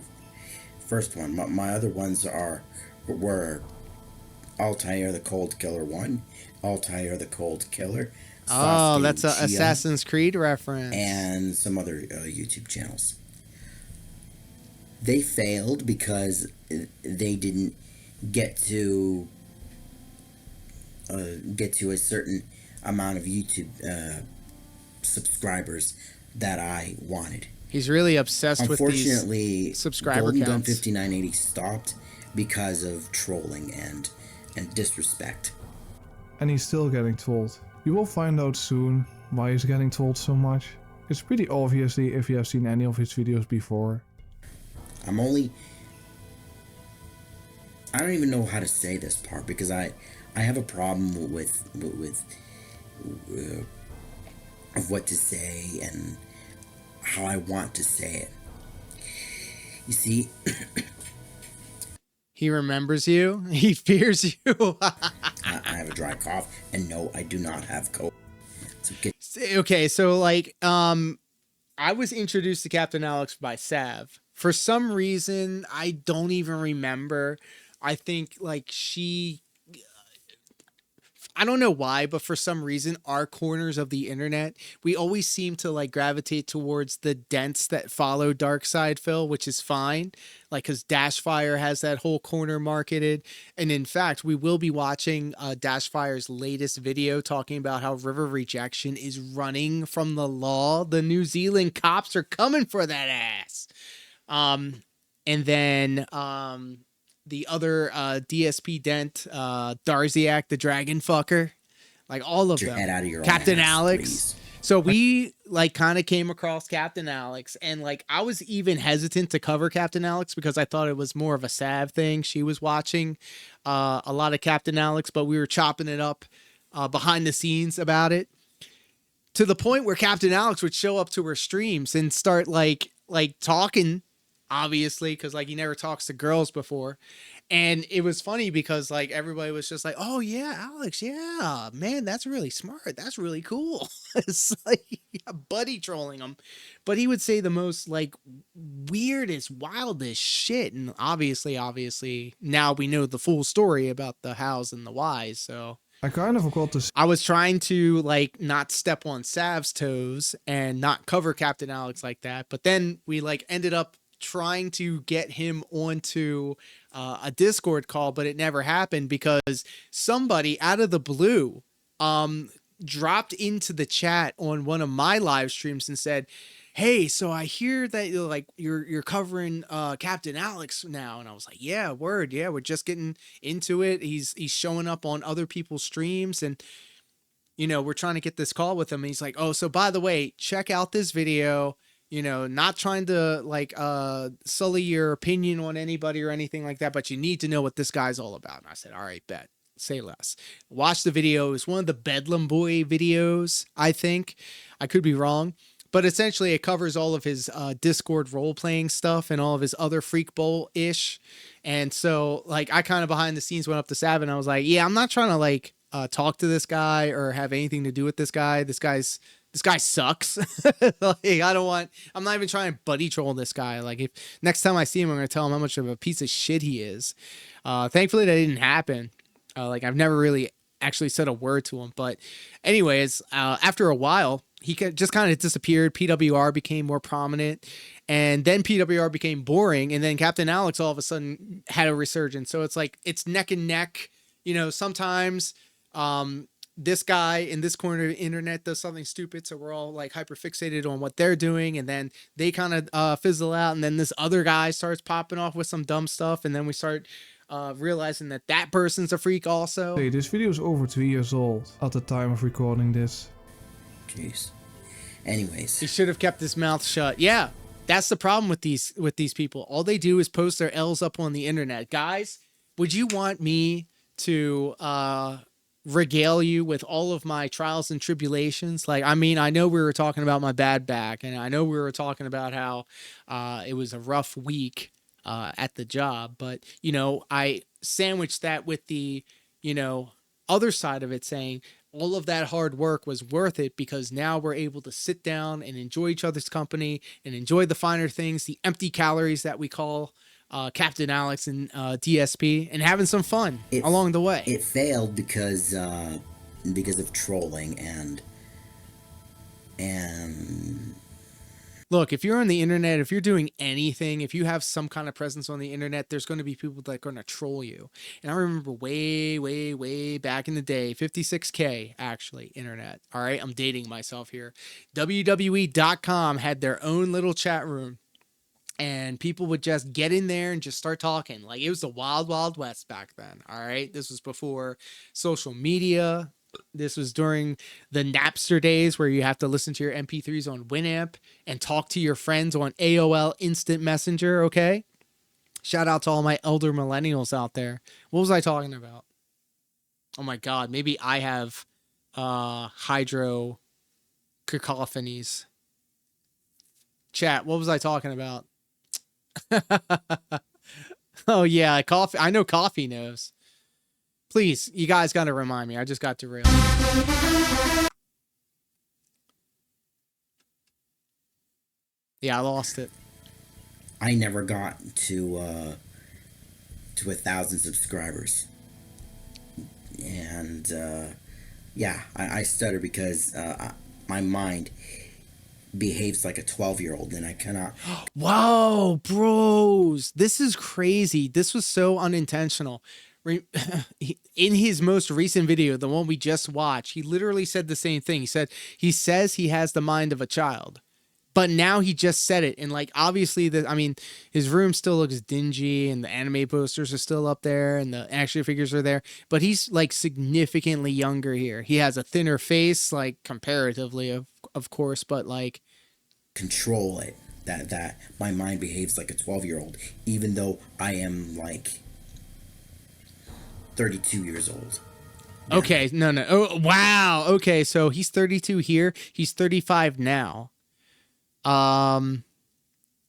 first one. My other ones were Altair the Cold Killer 1, Altair the Cold Killer. Oh, that's an Assassin's Creed reference. And some other YouTube channels. They failed because they didn't get to a certain amount of YouTube subscribers that I wanted. He's really obsessed with these Unfortunately, subscriber Golden Gun counts. 5980 stopped because of trolling and disrespect. And he's still getting trolled. You will find out soon why he's getting trolled so much. It's pretty obviously if you have seen any of his videos before. I don't even know how to say this part because I have a problem with of what to say and how I want to say it. You see, he remembers you. He fears you. I have a dry cough, and no, I do not have COVID. Okay, so like, I was introduced to Captain Alex by Sav. For some reason, I don't even remember. I think like I don't know why, but for some reason, our corners of the internet, we always seem to like gravitate towards the dents that follow Dark Side Phil, which is fine. Like, cause Dashfire has that whole corner marketed. And in fact, we will be watching Dashfire's latest video talking about how River Rejection is running from the law. The New Zealand cops are coming for that ass. And then, the other DSP Dent, Darziak, the dragon fucker, like all of them. Head out of your Captain own ass, Alex. please. So we like kind of came across Captain Alex, and like I was even hesitant to cover Captain Alex because I thought it was more of a Sav thing. She was watching a lot of Captain Alex, but we were chopping it up behind the scenes about it, to the point where Captain Alex would show up to her streams and start like talking. Obviously, because like he never talks to girls before. And it was funny because like everybody was just like, oh yeah, Alex, yeah, man, that's really smart, that's really cool. It's like, yeah, buddy trolling him, but he would say the most like weirdest, wildest shit. And obviously now we know the full story about the hows and the whys. So I kind of forgot to. I was trying to like not step on Sav's toes and not cover Captain Alex like that, but then we like ended up trying to get him onto a Discord call, but it never happened because somebody out of the blue dropped into the chat on one of my live streams and said, "Hey, so I hear that you're covering Captain Alex now." And I was like, "Yeah, word, yeah, we're just getting into it. He's showing up on other people's streams, and we're trying to get this call with him." And he's like, "Oh, so by the way, check out this video. Not trying to sully your opinion on anybody or anything like that, but you need to know what this guy's all about." And I said, "All right, bet. Say less." Watch the video. It's one of the Bedlam Boy videos, I think. I could be wrong. But essentially, it covers all of his Discord role-playing stuff and all of his other Freak Bowl-ish. And so, I kind of behind the scenes went up to Sav, and I was like, yeah, I'm not trying to, talk to this guy or have anything to do with this guy. This guy sucks. I'm not even trying to buddy troll this guy. If next time I see him, I'm going to tell him how much of a piece of shit he is. Thankfully, that didn't happen. I've never really actually said a word to him. But anyways, after a while, he just kind of disappeared. PWR became more prominent, and then PWR became boring, and then Captain Alex all of a sudden had a resurgence. So it's neck and neck. Sometimes this guy in this corner of the internet does something stupid, so we're all hyper fixated on what they're doing, and then they kind of fizzle out, and then this other guy starts popping off with some dumb stuff, and then we start realizing that person's a freak also. Hey, this video is over 2 years old at the time of recording this. Jeez. Anyways, he should have kept his mouth shut. Yeah, that's the problem with these people. All they do is post their L's up on the internet. Guys, would you want me to regale you with all of my trials and tribulations? I know we were talking about my bad back, and I know we were talking about how it was a rough week at the job, but I sandwiched that with the other side of it, saying all of that hard work was worth it because now we're able to sit down and enjoy each other's company and enjoy the finer things, the empty calories that we call Captain Alex and DSP, and having some fun along the way. It failed because of trolling and look, if you're on the internet, if you're doing anything, if you have some kind of presence on the internet, there's going to be people that are going to troll you. And I remember way back in the day, 56K actually, internet. All right, I'm dating myself here. WWE.com had their own little chat room, and people would just get in there and just start talking. It was the wild, wild west back then. All right, this was before social media. This was during the Napster days where you have to listen to your MP3s on Winamp and talk to your friends on AOL Instant Messenger, okay? Shout out to all my elder millennials out there. What was I talking about? Oh my God, maybe I have hydro cacophonies. Chat, what was I talking about? Oh yeah, coffee. I know coffee knows. Please, you guys got to remind me. I just got derailed. Yeah, I lost it. I never got to 1,000 subscribers, and yeah, I stutter because my mind behaves like a 12-year-old, and I cannot. Whoa, bros, this is crazy. This was so unintentional. In his most recent video, the one we just watched, he literally said the same thing. He says he has the mind of a child, but now he just said it. And obviously his room still looks dingy and the anime posters are still up there and the action figures are there, but he's significantly younger here. He has a thinner face, comparatively of course, but control it. That my mind behaves like a 12-year-old, even though I am 32 years old. Yeah. Okay, no. Oh, wow. Okay, so he's 32 here. He's 35 now.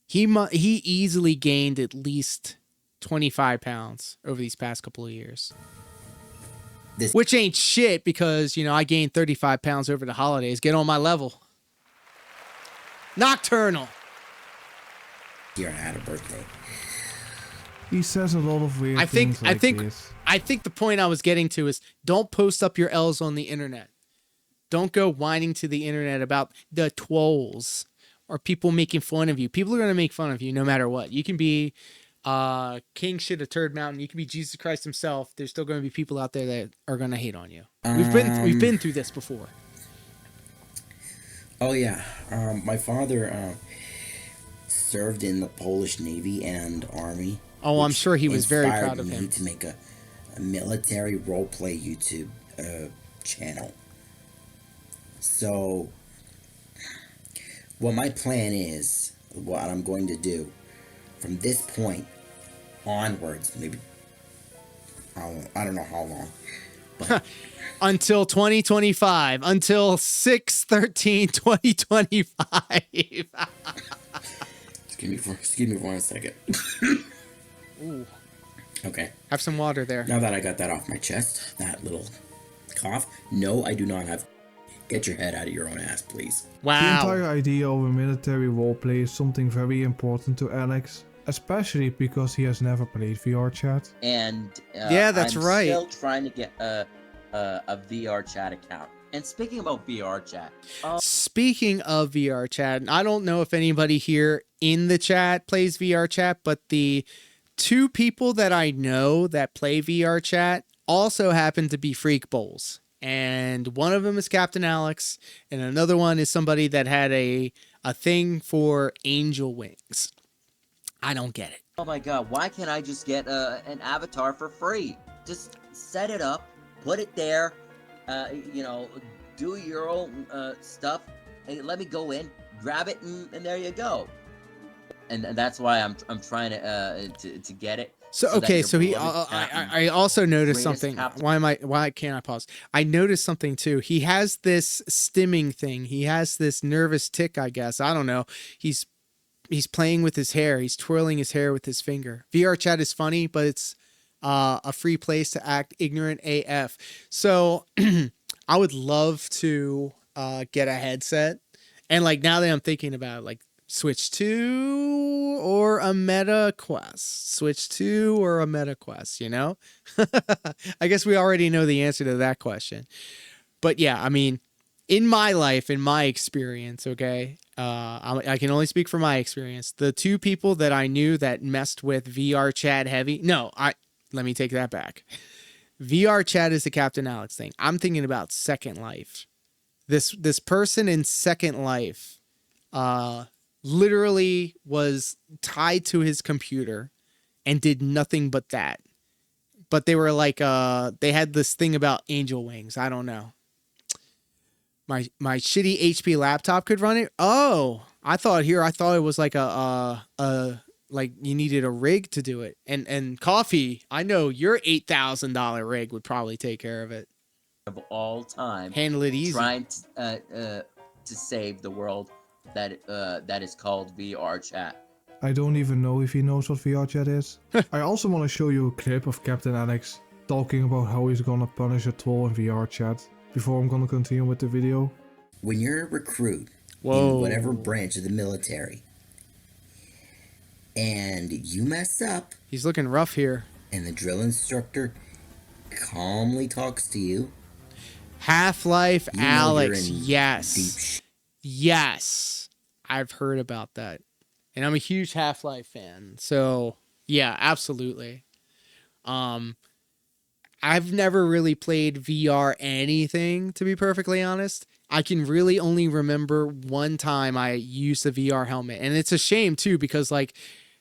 He easily gained at least 25 pounds over these past couple of years. Which ain't shit because, I gained 35 pounds over the holidays. Get on my level. Nocturnal. Here, I had a birthday. He says a lot of weird things this. I think the point I was getting to is don't post up your L's on the internet. Don't go whining to the internet about the twolls or people making fun of you. People are going to make fun of you no matter what. You can be King Shit a Turd Mountain. You can be Jesus Christ himself. There's still going to be people out there that are going to hate on you. We've been through this before. Oh yeah, my father served in the Polish Navy and Army. Oh, I'm sure he was very proud of him. To make a military roleplay YouTube channel. So, what my plan is, what I'm going to do from this point onwards, maybe I don't know how long, but until 2025, until 6/13/2025. Excuse me for 1 second. Ooh. Okay. Have some water there. Now that I got that off my chest, that little cough. No, I do not have. Get your head out of your own ass, please. Wow. The entire idea of a military roleplay is something very important to Alex, especially because he has never played VR chat. And yeah, that's I'm right. Still trying to get a VR chat account. And speaking about VR chat, speaking of VR chat, I don't know if anybody here in the chat plays VR chat, but the 2 people that I know that play VR chat also happen to be freak bowls. And one of them is Captain Alex, and another one is somebody that had a thing for angel wings. I don't get it. oh my god, why can't I just get an avatar for free? Just set it up, put it there, you know, do your own stuff, and let me go in, grab it, and there you go. And that's why I'm trying to get it. So okay, so I also noticed something. Why can't I pause? I noticed something too. He has this stimming thing. He has this nervous tick, I guess. I don't know. He's playing with his hair. He's twirling his hair with his finger. VR chat is funny, but it's a free place to act ignorant AF. So I would love to get a headset. And like now that I'm thinking about it, like Switch 2 or a Meta Quest. Switch 2 or a Meta Quest, you know? I guess we already know the answer to that question. But yeah, I mean, in my life, in my experience, okay, I can only speak from my experience. The 2 people that I knew that messed with VR chat heavy, let me take that back. VR chat is the Captain Alex thing. I'm thinking about Second Life. This person in Second Life, literally was tied to his computer and did nothing but that. But they were like, they had this thing about angel wings. I don't know. My shitty HP laptop could run it. Oh, I thought it was like like you needed a rig to do it. And Coffee, I know your $8,000 rig would probably take care of it. Of all time, handle it easy. Trying to save the world that is called VR chat. I don't even know if he knows what VR chat is. I also want to show you a clip of Captain Alex talking about how he's gonna punish a troll in VR chat before I'm gonna continue with the video. When you're a recruit in whatever branch of the military and you mess up, he's looking rough here, and the drill instructor calmly talks to you, Half-Life Alex, yes. Yes, I've heard about that. And I'm a huge Half-Life fan. So, yeah, absolutely. I've never really played VR anything, to be perfectly honest. I can really only remember one time I used a VR helmet. And it's a shame, too, because, like,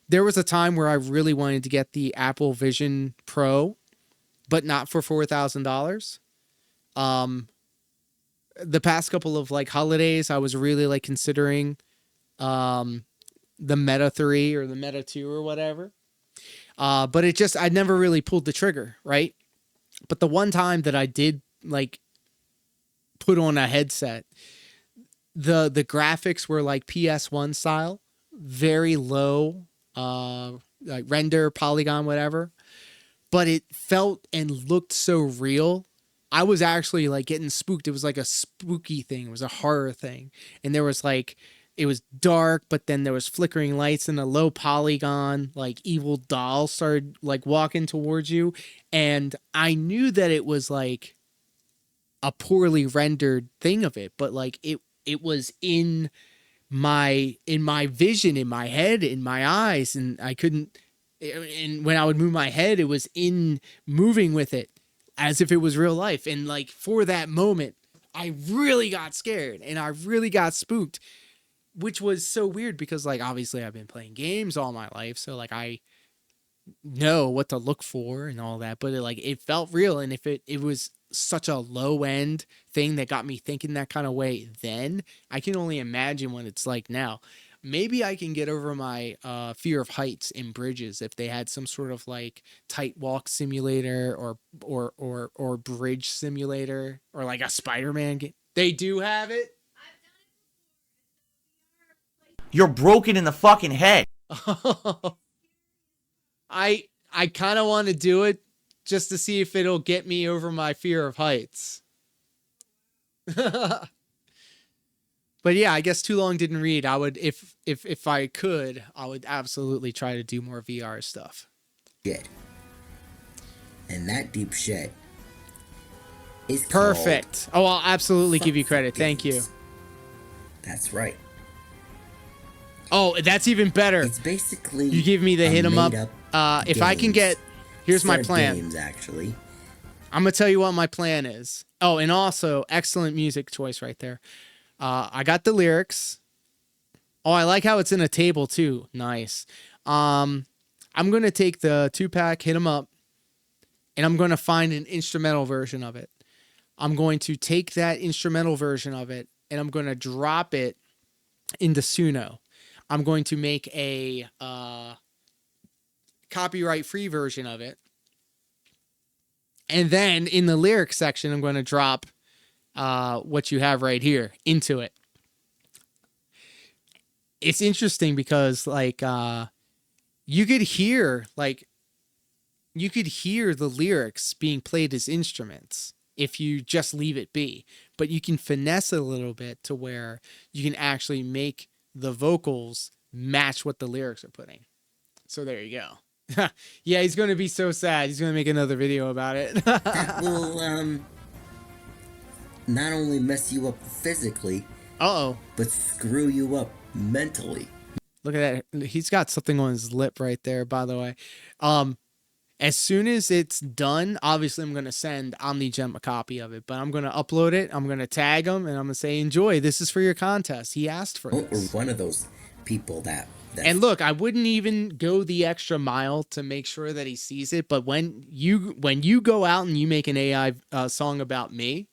there was a time where I really wanted to get the Apple Vision Pro, but not for $4,000. The past couple of like holidays, I was really like considering the Meta 3 or the Meta 2 or whatever. But I never really pulled the trigger, right? But the one time that I did like put on a headset, the graphics were like PS1 style, very low, like render, polygon, whatever. But it felt and looked so real. I was actually like getting spooked. It was like a spooky thing. It was a horror thing. And there was like, it was dark, but then there was flickering lights and a low polygon, like evil doll started like walking towards you. And I knew that it was like a poorly rendered thing of it, but like it was in in my vision, in my head, in my eyes, and I couldn't. And when I would move my head, it was in moving with it as if it was real life. And like for that moment, I really got scared and I really got spooked, which was so weird because like obviously I've been playing games all my life, so like I know what to look for and all that, but it felt real. And if it was such a low end thing that got me thinking that kind of way then, I can only imagine what it's like now. Maybe I can get over my fear of heights in bridges if they had some sort of like tight walk simulator or bridge simulator or like a Spider-Man game. They do have it. You're broken in the fucking head. I kind of want to do it just to see if it'll get me over my fear of heights. But yeah, I guess too long didn't read. I would, if I could, I would absolutely try to do more VR stuff. Shit. And that deep shit is perfect. Oh, I'll absolutely give you credit. Thank you. That's right. Oh, that's even better. It's basically you give me the hit 'em up. If I can get, here's my plan. Games, actually. I'm gonna tell you what my plan is. Oh, and also excellent music choice right there. I got the lyrics. Oh, I like how it's in a table too. Nice. I'm going to take the 2-pack, hit 'em up, and I'm going to find an instrumental version of it. I'm going to take that instrumental version of it, and I'm going to drop it into Suno. I'm going to make a copyright-free version of it. And then in the lyrics section, I'm going to drop what you have right here into it. It's interesting because like you could hear the lyrics being played as instruments if you just leave it be, but you can finesse it a little bit to where you can actually make the vocals match what the lyrics are putting. So there you go. Yeah, he's going to be so sad. He's going to make another video about it. That will not only mess you up physically, but screw you up mentally. Look at that. He's got something on his lip right there, by the way. As soon as it's done, obviously I'm going to send OmniGem a copy of it, but I'm going to upload it. I'm going to tag him and I'm going to say, enjoy. This is for your contest. He asked for this. Or one of those people that and look, I wouldn't even go the extra mile to make sure that he sees it. But when you go out and you make an AI song about me,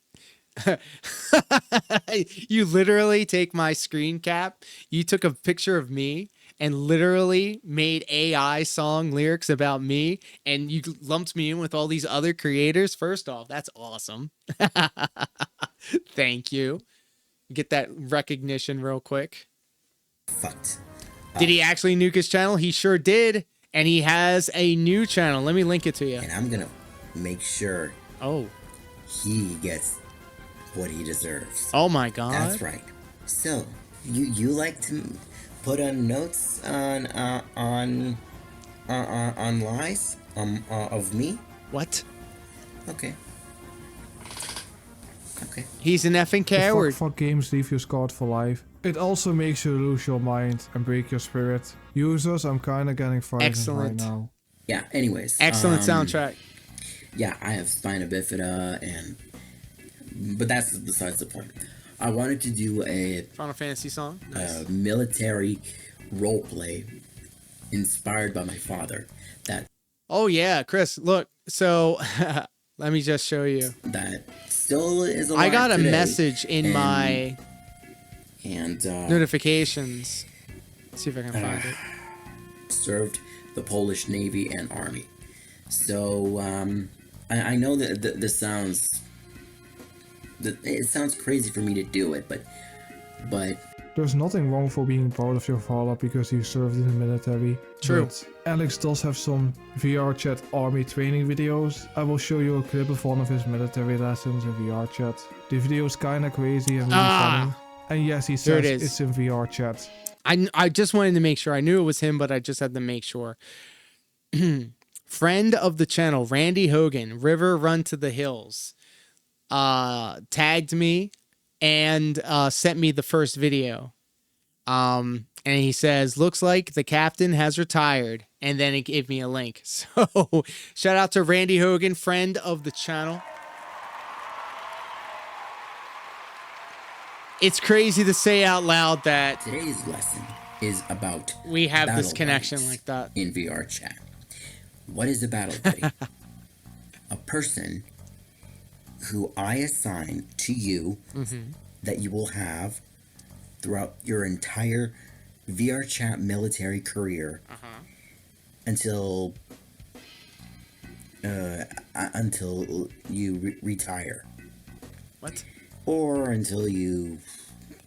you literally take my screen cap, you took a picture of me and literally made AI song lyrics about me, and you lumped me in with all these other creators. First off, that's awesome. Thank you. Get that recognition real quick. Fucked. Did he actually nuke his channel? He sure did. And he has a new channel. Let me link it to you. And I'm going to make sure he gets what he deserves. Oh my God. That's right. So, you like to put on notes on lies of me? What? Okay. Okay. He's an effing coward. Fuck games leave you scarred for life. It also makes you lose your mind and break your spirit. Users, I'm kinda getting frightened right now. Yeah, anyways. Excellent soundtrack. Yeah, I have spina bifida but that's besides the point. I wanted to do a Final Fantasy song. Nice. Military roleplay inspired by my father. Oh yeah, Chris, look. So let me just show you. That still is alive. I got a today, message in my notifications. Let's see if I can find it. Served the Polish Navy and Army. So I know that this sounds crazy for me to do it, but there's nothing wrong for being proud of your father because he served in the military. True. But Alex does have some VR chat army training videos. I will show you a clip of one of his military lessons in VR chat. The video is kinda crazy and really funny. And yes, he says it's in VR chat. I just wanted to make sure. I knew it was him, but I just had to make sure. Friend of the channel, Randy Hogan, River Run to the Hills, tagged me and sent me the first video. And he says, looks like the captain has retired. And then he gave me a link. So shout out to Randy Hogan, friend of the channel. It's crazy to say out loud that today's lesson is about we have this battle connection buddies like that in VR chat. What is a battle buddy? A person who I assign to you that you will have throughout your entire VR chat military career until you retire. What? Or until you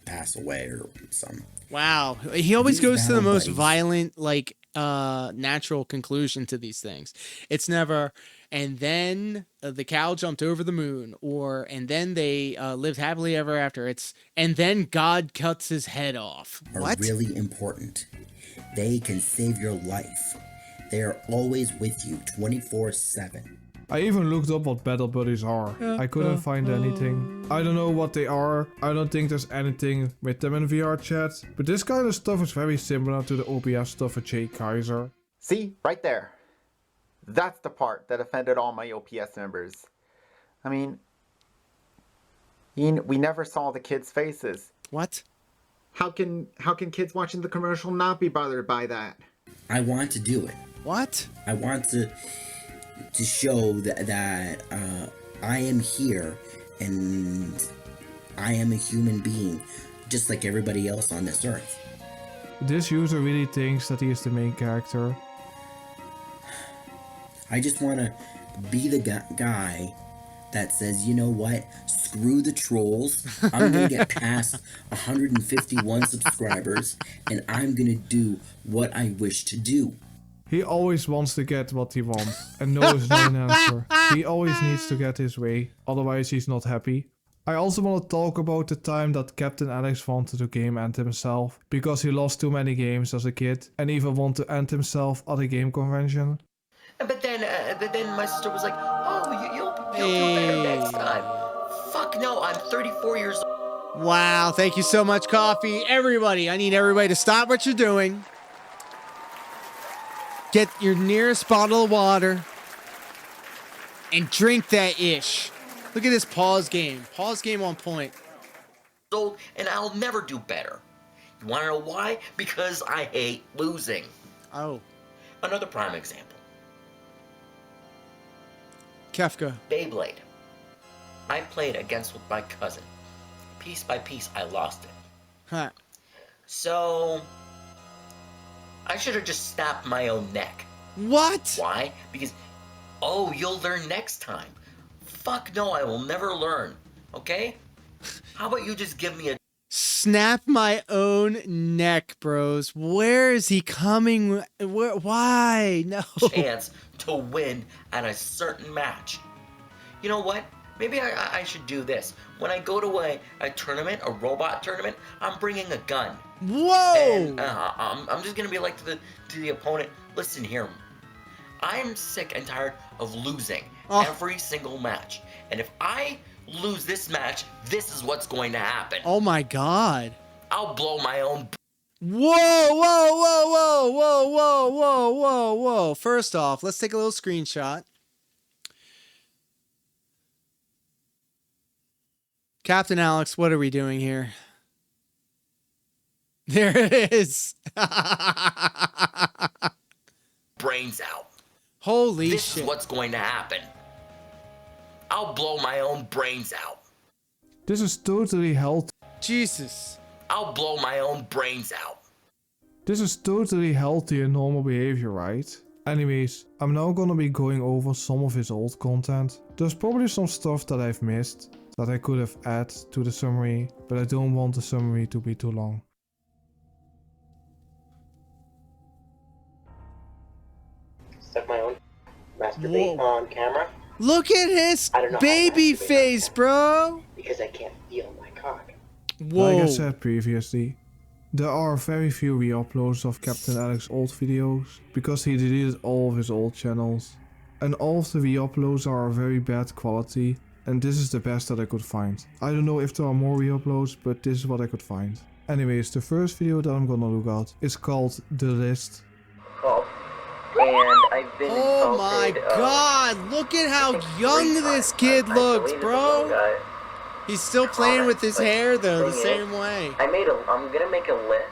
pass away or something. Wow. He always These goes to the battle most buddies. violent, like, natural conclusion to these things. It's never, and then the cow jumped over the moon, or, and then they lived happily ever after. It's, and then God cuts his head off. Are What? really important. They can save your life. They are always with you 24/7. I even looked up what battle buddies are. I couldn't find anything. I don't know what they are. I don't think there's anything with them in VR chat. But this kind of stuff is very similar to the OBS stuff with Jay Kaiser. See, right there. That's the part that offended all my OPS members. I mean, we never saw the kids' faces. What? How can kids watching the commercial not be bothered by that? I want to do it. What? I want to show that I am here and I am a human being just like everybody else on this earth. This user really thinks that he is the main character. I just want to be the guy that says, you know what, screw the trolls, I'm going to get past 151 subscribers and I'm going to do what I wish to do. He always wants to get what he wants, and no is not an answer. He always needs to get his way, otherwise he's not happy. I also want to talk about the time that Captain Alex wanted to game end himself, because he lost too many games as a kid, and even want to end himself at a game convention. But then my sister was like, oh, you'll do better next time. Fuck no, I'm 34 years old. Wow, thank you so much, Coffee. Everybody, I need everybody to stop what you're doing. Get your nearest bottle of water and drink that ish. Look at this pause game. Pause game on point. Old, and I'll never do better. You want to know why? Because I hate losing. Oh. Another prime example. Kefka. Beyblade. I played against with my cousin. Piece by piece, I lost it. Huh. So I should have just snapped my own neck. What? Why? Because, oh, you'll learn next time. Fuck no, I will never learn. Okay? How about you just give me a Snap my own neck, bros. Where is he coming? Why? No. chance to win at a certain match? You know what? Maybe I should do this. When I go to a tournament, a robot tournament, I'm bringing a gun. Whoa! And I'm just gonna be like to the opponent, listen here, I'm sick and tired of losing every single match. And if I lose this match, this is what's going to happen. Oh my god. I'll blow my own Whoa, whoa, whoa, whoa, whoa, whoa, whoa, whoa, whoa. First off, let's take a little screenshot. Captain Alex, what are we doing here? There it is. brains out. Holy this shit. This is what's going to happen. I'll blow my own brains out. This is totally healthy. Jesus. I'll blow my own brains out. This is totally healthy and normal behavior, right? Anyways, I'm now gonna be going over some of his old content. There's probably some stuff that I've missed that I could have added to the summary, but I don't want the summary to be too long. Suck my own masturbate on camera. Look at his baby face, bro. Because I can't feel my cock. Whoa. Like I said previously, there are very few re-uploads of Captain Alex's old videos, because he deleted all of his old channels. And all of the re-uploads are very bad quality, and this is the best that I could find. I don't know if there are more re-uploads, but this is what I could find. Anyways, the first video that I'm gonna look at is called The List. And I've been Oh my insulted, god, look at how young this kid looks, bro. He's still playing with his hair though, the same way. I'm gonna make a list.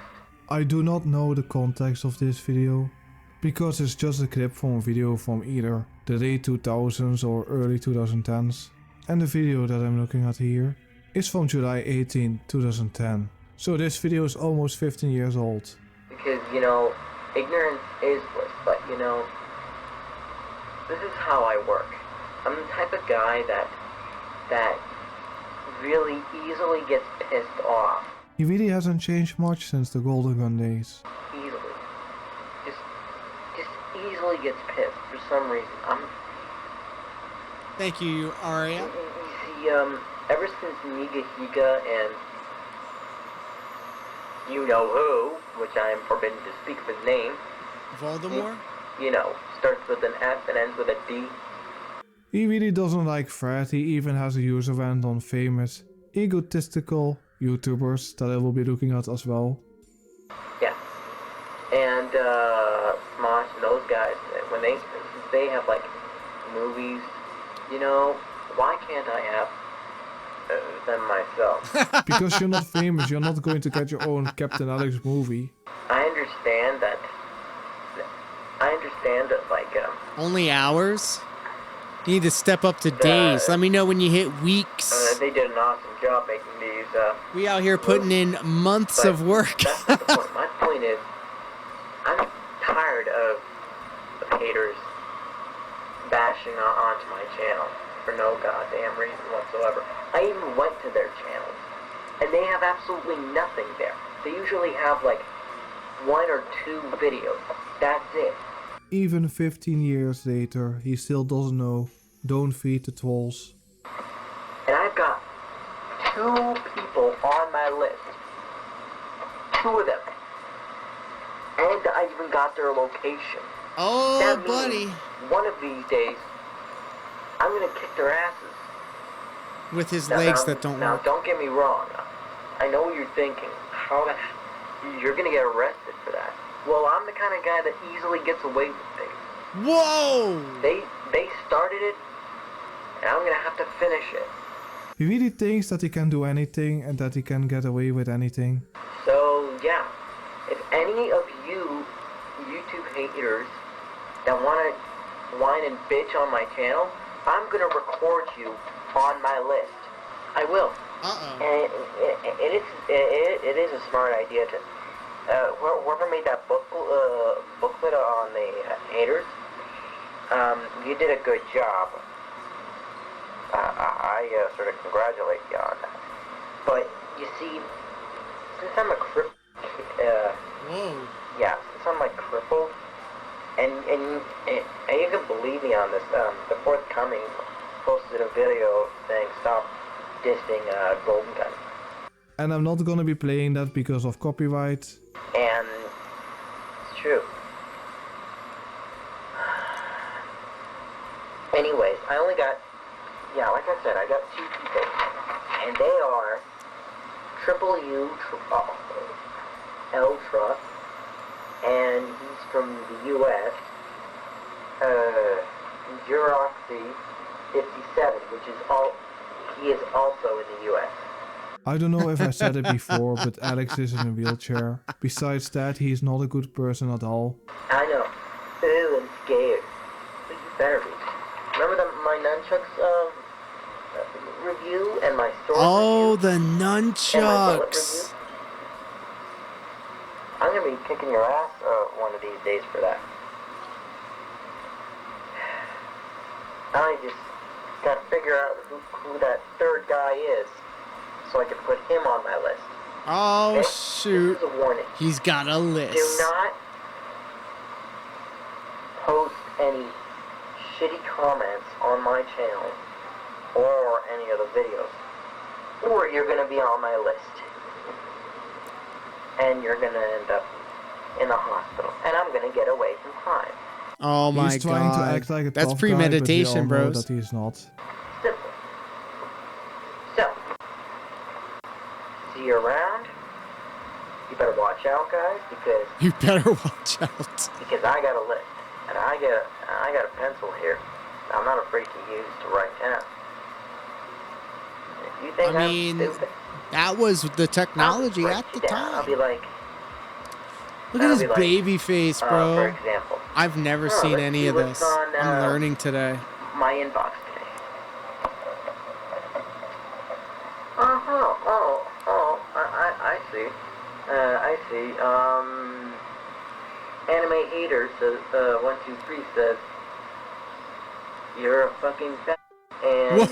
I do not know the context of this video, because it's just a clip from a video from either the late 2000s or early 2010s. And the video that I'm looking at here is from July 18, 2010. So this video is almost 15 years old. Because, you know, ignorance is bliss, but, you know, this is how I work. I'm the type of guy that really easily gets pissed off. He really hasn't changed much since the Golden Gun days. Easily. Just easily gets pissed for some reason. Thank you, Aria. You see, ever since Niga Higa and you know who, which I am forbidden to speak of his name. Voldemort? You know, starts with an F and ends with a D. He really doesn't like Fred. He even has a user event on famous, egotistical YouTubers that I will be looking at as well. Yeah. And Smosh and those guys, when they have like movies, you know, why can't I have them myself? Because you're not famous, you're not going to get your own Captain Alex movie. I understand that, like, only hours? You need to step up to days. Let me know when you hit weeks. They did an awesome job making these, we out here putting in months of work. That's not the point. My point is, I'm tired of haters bashing onto my channel for no goddamn reason whatsoever. I even went to their channels, and they have absolutely nothing there. They usually have like 1 or 2 videos. That's it. Even 15 years later, he still doesn't know. Don't feed the trolls. And I've got 2 people on my list. 2 of them. And I even got their location. Oh, that buddy. One of these days, I'm gonna kick their asses. With his legs that don't now, work. Don't get me wrong. I know what you're thinking. You're gonna get arrested for that. Well, I'm the kind of guy that easily gets away with things. Whoa! They started it, and I'm gonna have to finish it. He really thinks that he can do anything and that he can get away with anything. So, yeah. If any of you YouTube haters that want to whine and bitch on my channel, I'm gonna record you on my list. I will. And it is a smart idea to. Whoever made that booklet on the haters, you did a good job. I sort of congratulate you on that. But you see, since I'm a cripple, yeah, since I'm like crippled, and you can believe me on this. The forthcoming posted a video saying stop dissing Golden Gun. And I'm not gonna be playing that because of copyright. And it's true. Anyways, I only got, like I said, I got 2 people. And they are Triple U Eltra, and he's from the US, Juroxy 57, which is he is also in the US. I don't know if I said it before, but Alex is in a wheelchair. Besides that, he's not a good person at all. I know. Ew, I'm scared. But you better be. Remember my nunchucks review and my sword Oh, review? the nunchucks. I'm gonna be kicking your ass one of these days for that. I just gotta figure out who that 3rd guy is, so I can put him on my list. Oh, okay? shoot. This is a warning. He's got a list. Do not post any shitty comments on my channel or any of the videos, or you're going to be on my list. And you're going to end up in the hospital. And I'm going to get away from crime. Oh my He's trying god. to act like a That's tough premeditation, guy, but we all know bros. that he's not. Simple. So, see you around. you better watch out, guys, because You better watch out. because I got a list, and I got a pencil here. I'm not afraid to use to write down. If you think I mean, I'm stupid, that was the technology I'll at the write you down. time. I'll be like, Look at his I'll be like, baby face, for bro. example, I've never seen let's any see of what's this. on, I'm learning today. my inbox today. I see. I see. Anime hater says, 123 says, you're a fucking fat and you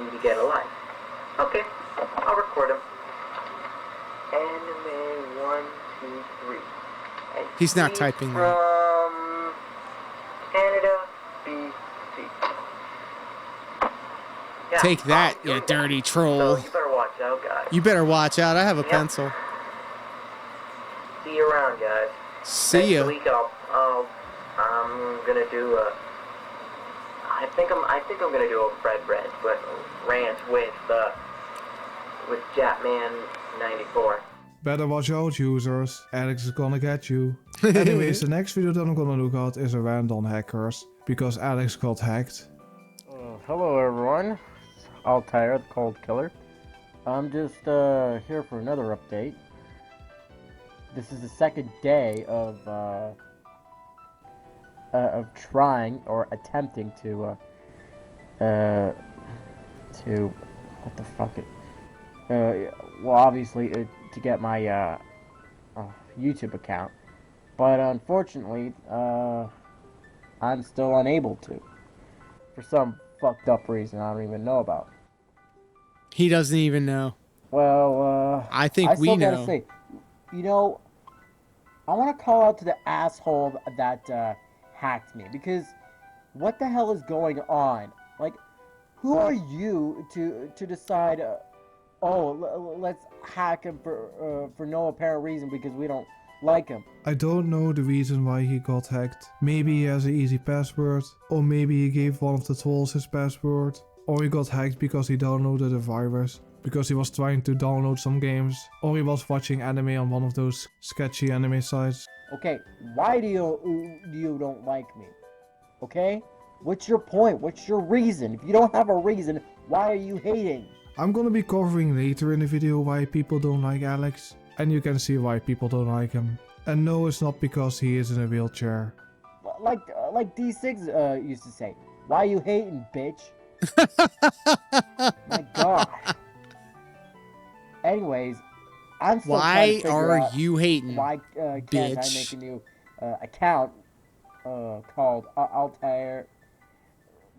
need to get a life. Okay, I'll record him. Anime 123. He's not typing that. From Canada, BC. Yeah, Take that, you doing dirty that. troll. So you better watch out, guys. You better watch out. I have a pencil. See you around, guys. See ya. Next week I'm gonna do a. I think I'm gonna do a Fred rant with Japman 94. Better watch out, users. Alex is gonna get you. Anyways, the next video that I'm gonna look at is a rant on hackers, because Alex got hacked. Hello everyone, Altair, the Cold Killer. I'm just here for another update. This is the second day of trying or attempting to what the fuck it. Well, obviously to get my YouTube account, but unfortunately, I'm still unable to, for some fucked up reason I don't even know about. He doesn't even know. Well, I think we still know. gotta say, you know, I want to call out to the asshole that hacked me, because what the hell is going on? Like, who are you to decide? Let's hack him for no apparent reason because we don't like him. I don't know the reason why he got hacked. Maybe he has an easy password, or maybe he gave one of the trolls his password, or he got hacked because he downloaded a virus, because he was trying to download some games, or he was watching anime on one of those sketchy anime sites. Okay, why do you don't like me? Okay? What's your point? What's your reason? If you don't have a reason, why are you hating? I'm gonna be covering later in the video why people don't like Alex, and you can see why people don't like him. And no, it's not because he is in a wheelchair. Like D6 used to say, why you hating, bitch? My god. Anyways, I'm still trying to figure out you hating? Why can't I make a new account called Altair,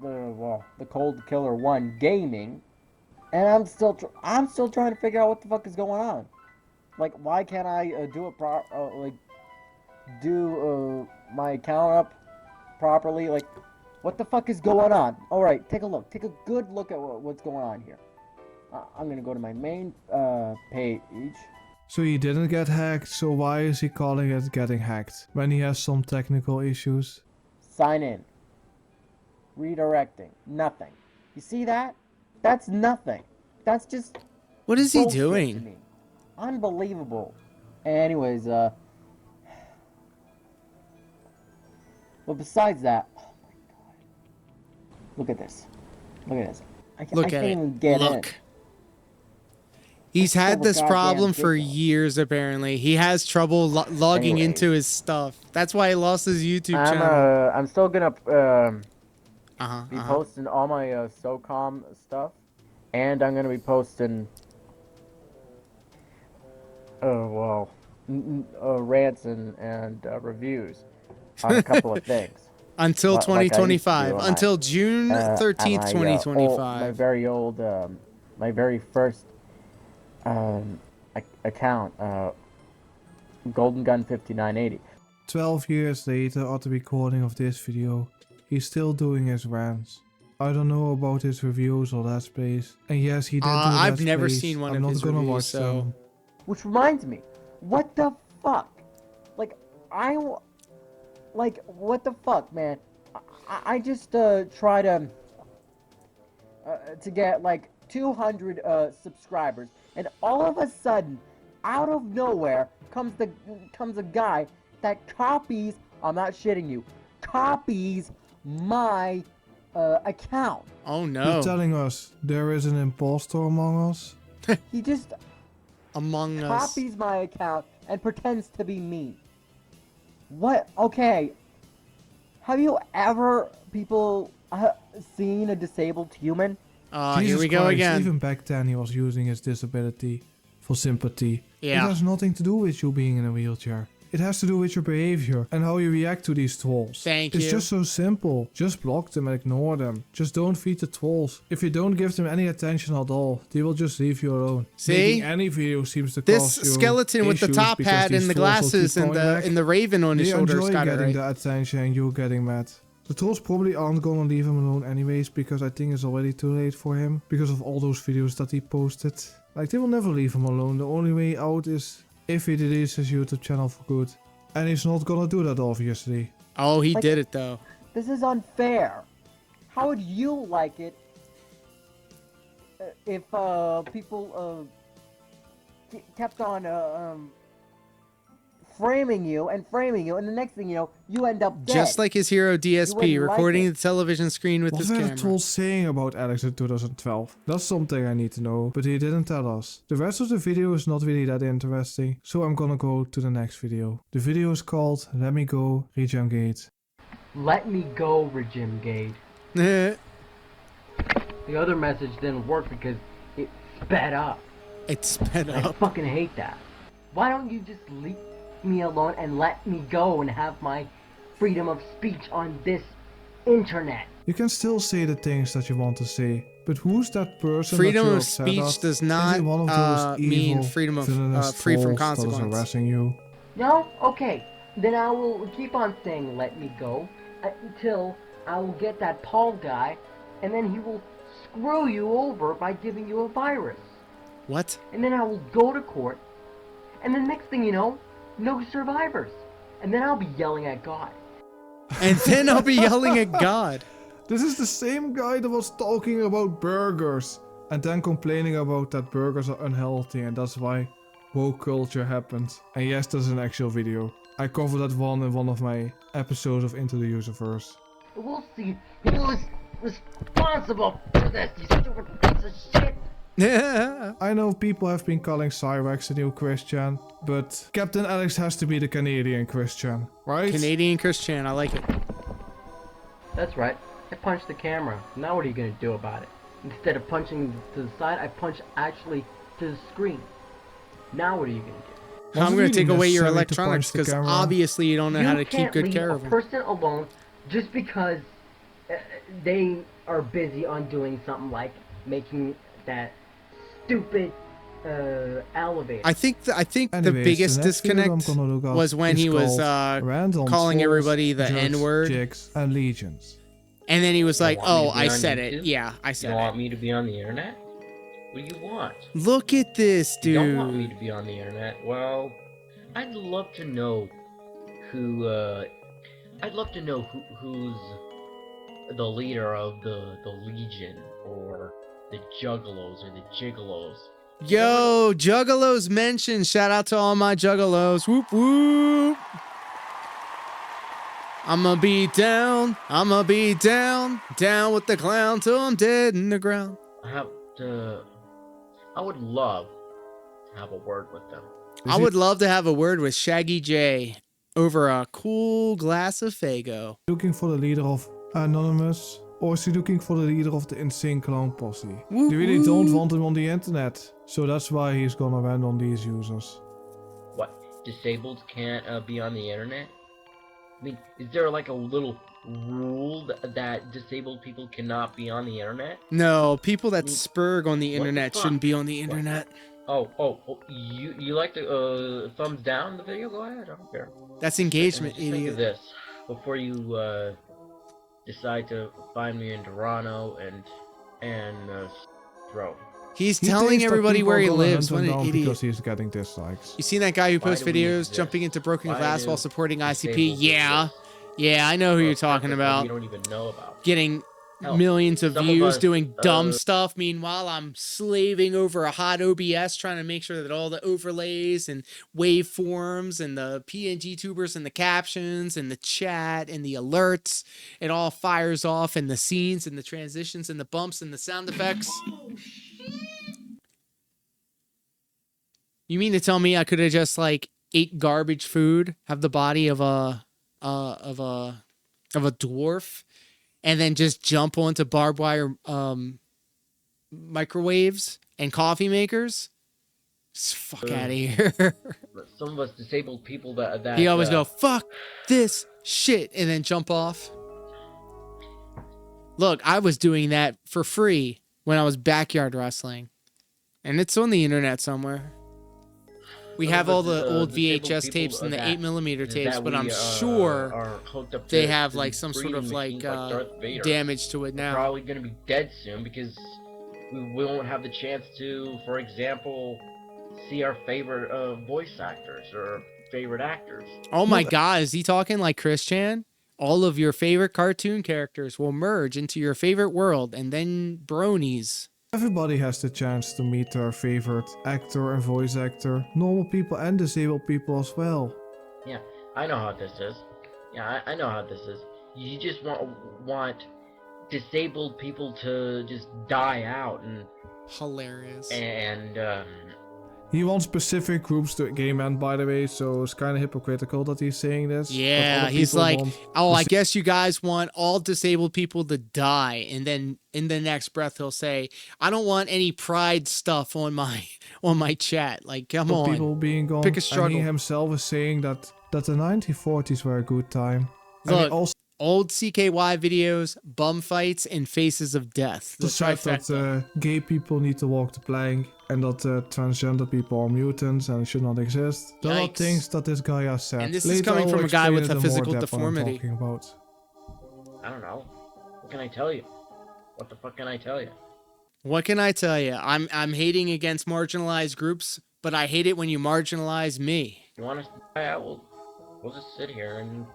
the Cold Killer 1 Gaming, and I'm still trying to figure out what the fuck is going on. Like, why can't I do my account up properly? Like, what the fuck is going on? All right, take a look. Take a good look at what's going on here. I'm gonna go to my main page. So he didn't get hacked, so why is he calling it getting hacked when he has some technical issues? Sign in. Redirecting. Nothing. You see that? That's nothing. That's just... What is he bullshit doing? to me. Unbelievable. Anyways, well, besides that... Oh my god. Look at this. Look at this. I can't even get in. He's had this problem for years, apparently. He has trouble logging into his stuff. That's why he lost his YouTube channel. I'm still gonna be posting all my SOCOM stuff, and I'm gonna be posting rants and reviews on a couple of things. Until 2025. Until June 13th, 2025. My very old, my very first account, Golden Gun 5980. 12 years later, at the recording of this video, he's still doing his rants. I don't know about his reviews or Let's Plays. And yes, he did do I've Let's never Plays. seen one I'm of not his gonna reviews, watch so... them. Which reminds me, what the fuck? Like, what the fuck, man? I just try to get like 200 subscribers, and all of a sudden, out of nowhere, comes a guy that copies, I'm not shitting you, copies my account. Oh no. You're telling us there is an imposter among us? He just among us copies my account and pretends to be me. What? Okay. Have you ever seen a disabled human? Here we go Christ, again. Even back then he was using his disability for sympathy. Yeah. It has nothing to do with you being in a wheelchair. It has to do with your behavior and how you react to these trolls. Thank It's you. just so simple. Just block them and ignore them. Just don't feed the trolls. If you don't give them any attention at all, they will just leave you alone. See? Making any video seems to This cause you skeleton with the issues top because hat these and the trolls will glasses keep and coming back. the raven on his They shoulders enjoy got it getting right. the attention and you're getting mad. The trolls probably aren't gonna leave him alone anyways, because I think it's already too late for him because of all those videos that he posted. Like, they will never leave him alone. The only way out is if he deletes his YouTube channel for good. And he's not gonna do that, obviously. Oh, he did it though. This is unfair. How would you like it if people kept on framing you, and the next thing you know, you end up dead? Just like his hero You DSP, wouldn't like recording it. the television screen with What his were camera. the trolls saying about Alex in 2012? That's something I need to know, but he didn't tell us. The rest of the video is not really that interesting, so I'm gonna go to the next video. The video is called Let Me Go, Rejam Gate. Let me go, Regime Gate. The other message didn't work because it sped up. It sped I up. fucking hate that. Why don't you just leave me alone and let me go and have my freedom of speech on this internet? You can still say the things that you want to say, but who's that person Freedom that you're of upset speech at? does Is not he one of those mean evil, freedom of villainous free from trolls that is consequence. harassing you? No? Okay. Then I will keep on saying let me go until I will get that Paul guy, and then he will screw you over by giving you a virus. What? And then I will go to court, and the next thing you know, no survivors. And then I'll be yelling at God. And then I'll be yelling at God. This is the same guy that was talking about burgers and then complaining about that burgers are unhealthy and that's why woke culture happened. And yes, there's an actual video. I covered that one in one of my episodes of Into the Userverse. We'll see who is responsible for this, you stupid piece of shit. I know people have been calling Cyrex the new Christian, but Captain Alex has to be the Canadian Christian, right? Canadian Christian, I like it. That's right. I punched the camera. Now what are you gonna do about it? Instead of punching to the side, I punched actually to the screen. Now what are you gonna do? I'm going to take away your necessary to electronics punch the because camera? obviously you don't know how to keep can't good leave care a of them. person alone just because they are busy on doing something like making that stupid elevator. I think the Anyways, biggest the next video I'm disconnect gonna look up was when is he was called Random calling Trolls, everybody the Jerks, N-word. Jigs, and Legions. And then he was like, want me oh, to be I on said it. YouTube? Yeah, I said You it. want me to be on the internet? What do you want? Look at this, dude. You don't want me to be on the internet? Well, I'd love to know who, who's the leader of the Legion, or the Juggalos, or the Gigolos. Yo, Juggalos mentioned. Shout out to all my Juggalos. Whoop, whoop. I'ma be down with the clown till I'm dead in the ground. I would love to have a word with them. I would love to have a word with Shaggy J over a cool glass of Faygo. Looking for the leader of Anonymous, or is he looking for the leader of the Insane Clown Posse? They really don't want him on the internet, so that's why he's gonna random these users. What? Disabled can't be on the internet? I mean, is there like a little rule that disabled people cannot be on the internet? No, people that spurg on the What the internet fuck? shouldn't be on the internet. You like the thumbs down the video? Go ahead, I don't care. That's engagement, Just think of idiot. this before you decide to find me in Toronto and throw. He's He telling thinks that everybody people where are he gonna lives. hunt What him an down idiot. because he's getting dislikes. You seen that guy who Why posts do we videos exist? jumping into broken Why glass do while supporting ICP? disabled Yeah. exist? Yeah, I know who For a you're talking purpose that about. we don't even know about. Getting millions of some of views us, doing dumb stuff. Meanwhile, I'm slaving over a hot OBS trying to make sure that all the overlays and waveforms and the PNG tubers and the captions and the chat and the alerts, it all fires off, and the scenes and the transitions and the bumps and the sound effects. You mean to tell me I could have just like ate garbage food, have the body of a dwarf, and then just jump onto barbed wire microwaves and coffee makers? Just fuck out of here. Some of us disabled people that He always go, fuck this shit, and then jump off. Look, I was doing that for free when I was backyard wrestling. And it's on the internet somewhere. We have all the old VHS tapes and the 8mm tapes, but I'm sure they have like some sort of like damage to it now. We're probably gonna be dead soon because we won't have the chance to, for example, see our favorite voice actors or favorite actors. Oh my God, is he talking like Chris Chan? All of your favorite cartoon characters will merge into your favorite world, and then bronies. Everybody has the chance to meet their favorite actor and voice actor, normal people and disabled people as well. Yeah, I know how this is. Yeah, I know how this is. You just want disabled people to just die out and... Hilarious. And, He wants specific groups to game end, by the way, so it's kind of hypocritical that he's saying this. Yeah, he's like, oh, I guess you guys want all disabled people to die, and then in the next breath he'll say, I don't want any pride stuff on my chat. Like, come on, people being gone. Pick a struggle. And he himself is saying that the 1940s were a good time. Look, old CKY videos, bum fights, and faces of death. The fact that gay people need to walk the plank, and that transgender people are mutants and should not exist. There are things that this guy has said. And this is coming from a guy with a physical deformity. I don't know. What can I tell you? What the fuck can I tell you? What can I tell you? I'm hating against marginalized groups, but I hate it when you marginalize me. You want us to die out? We'll just sit here and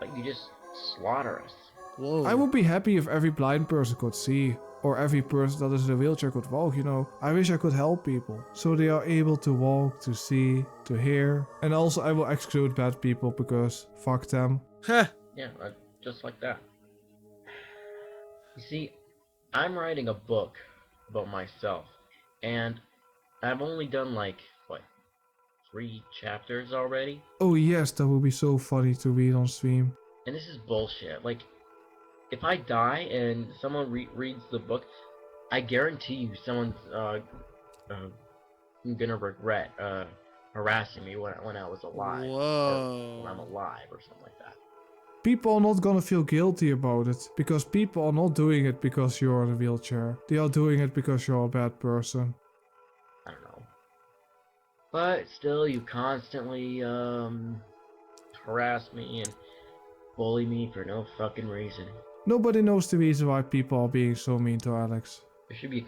like you just slaughter us. Whoa. I would be happy if every blind person could see, or every person that is in a wheelchair could walk, you know. I wish I could help people, so they are able to walk, to see, to hear. And also I will exclude bad people, because fuck them. Huh. Yeah, just like that. You see, I'm writing a book about myself, and I've only done like, what, 3 chapters already? Oh yes, that would be so funny to read on stream. And this is bullshit. Like, if I die and someone reads the book, I guarantee you someone's gonna regret harassing me when I was alive. Whoa. Or when I'm alive or something like that. People are not gonna feel guilty about it, because people are not doing it because you're in a wheelchair. They are doing it because you're a bad person. I don't know. But still, you constantly harass me and bully me for no fucking reason. Nobody knows the reason why people are being so mean to Alex. There should be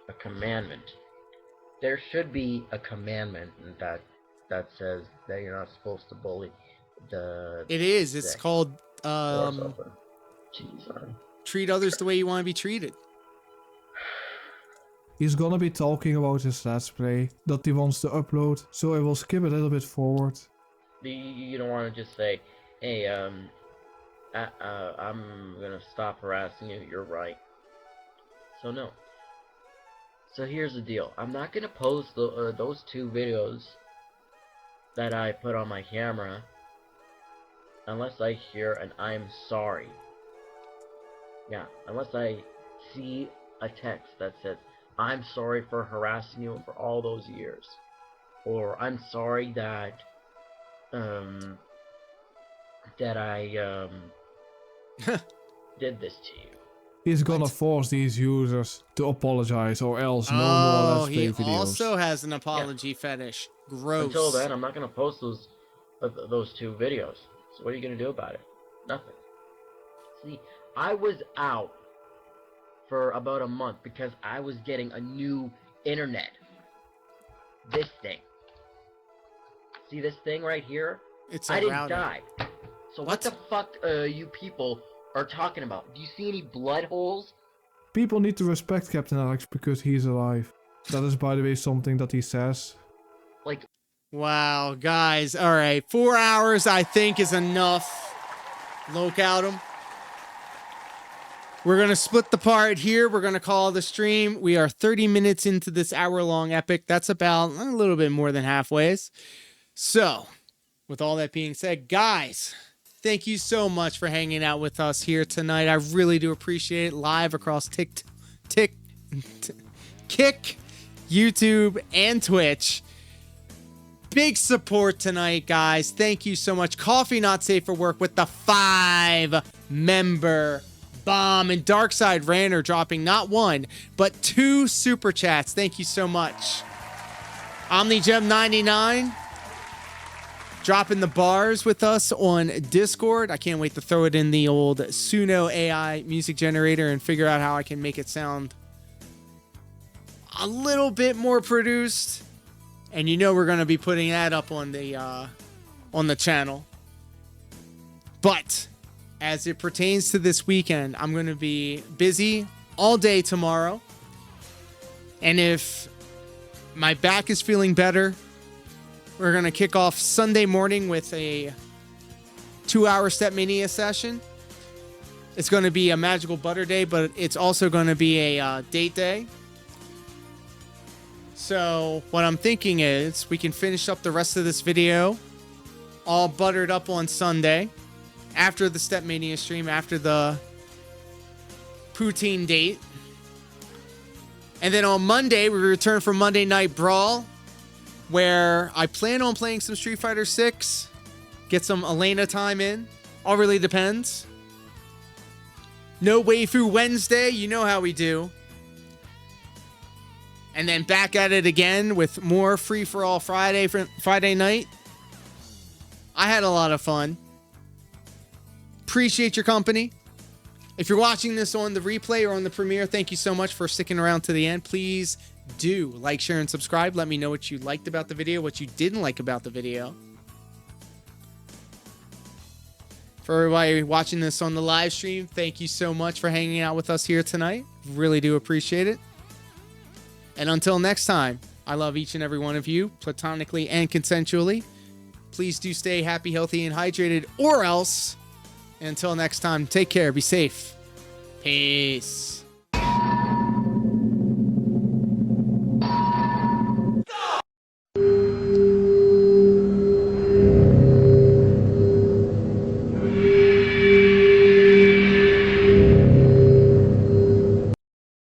a commandment. There should be a commandment that says that you're not supposed to bully the... It is. It's called treat others the way you want to be treated. He's gonna be talking about his Let's Play that he wants to upload, so I will skip a little bit forward. You don't want to just say, hey, I'm gonna stop harassing you, you're right. So no. So here's the deal. I'm not gonna post those 2 videos that I put on my camera unless I hear an I'm sorry. Yeah, unless I see a text that says, I'm sorry for harassing you for all those years. Or I'm sorry that I did this to you. He's gonna force these users to apologize, or else no more Let's Play videos. He also has an apology fetish. Gross. Until then, I'm not gonna post those 2 videos. So what are you gonna do about it? Nothing. See, I was out for about a month because I was getting a new internet. This thing. See this thing right here? It's a I didn't router. die. So what the fuck, you people are talking about? Do you see any blood holes? People need to respect Captain Alex because he's alive. That is, by the way, something that he says. Like, wow, guys. All right, 4 hours I think is enough. Look out him. We're going to split the part here. We're going to call the stream. We are 30 minutes into this hour-long epic. That's about a little bit more than halfway. So, with all that being said, guys, thank you so much for hanging out with us here tonight. I really do appreciate it. Live across Kick, YouTube, and Twitch. Big support tonight, guys. Thank you so much. Coffee Not Safe for Work with the 5-member bomb, and Darkside Ranter dropping not 1 but 2 super chats. Thank you so much. OmniGem99 dropping the bars with us on Discord. I can't wait to throw it in the old Suno AI music generator and figure out how I can make it sound a little bit more produced. And you know we're going to be putting that up on the channel. But as it pertains to this weekend, I'm going to be busy all day tomorrow. And if my back is feeling better, we're going to kick off Sunday morning with a 2-hour Step Mania session. It's going to be a Magical Butter Day, but it's also going to be a date day. So what I'm thinking is we can finish up the rest of this video all buttered up on Sunday after the Step Mania stream, after the poutine date. And then on Monday, we return for Monday Night Brawl, where I plan on playing some Street Fighter 6, get some Elena time in. All really depends. No Waifu Wednesday, you know how we do. And then back at it again with more Free For All Friday night. I had a lot of fun. Appreciate your company. If you're watching this on the replay or on the premiere, thank you so much for sticking around to the end. Please do like, share, and subscribe. Let me know what you liked about the video, what you didn't like about the video. For everybody watching this on the live stream, thank you so much for hanging out with us here tonight. Really do appreciate it. And until next time, I love each and every one of you, platonically and consensually. Please do stay happy, healthy, and hydrated, or else. Until next time, take care, be safe. Peace.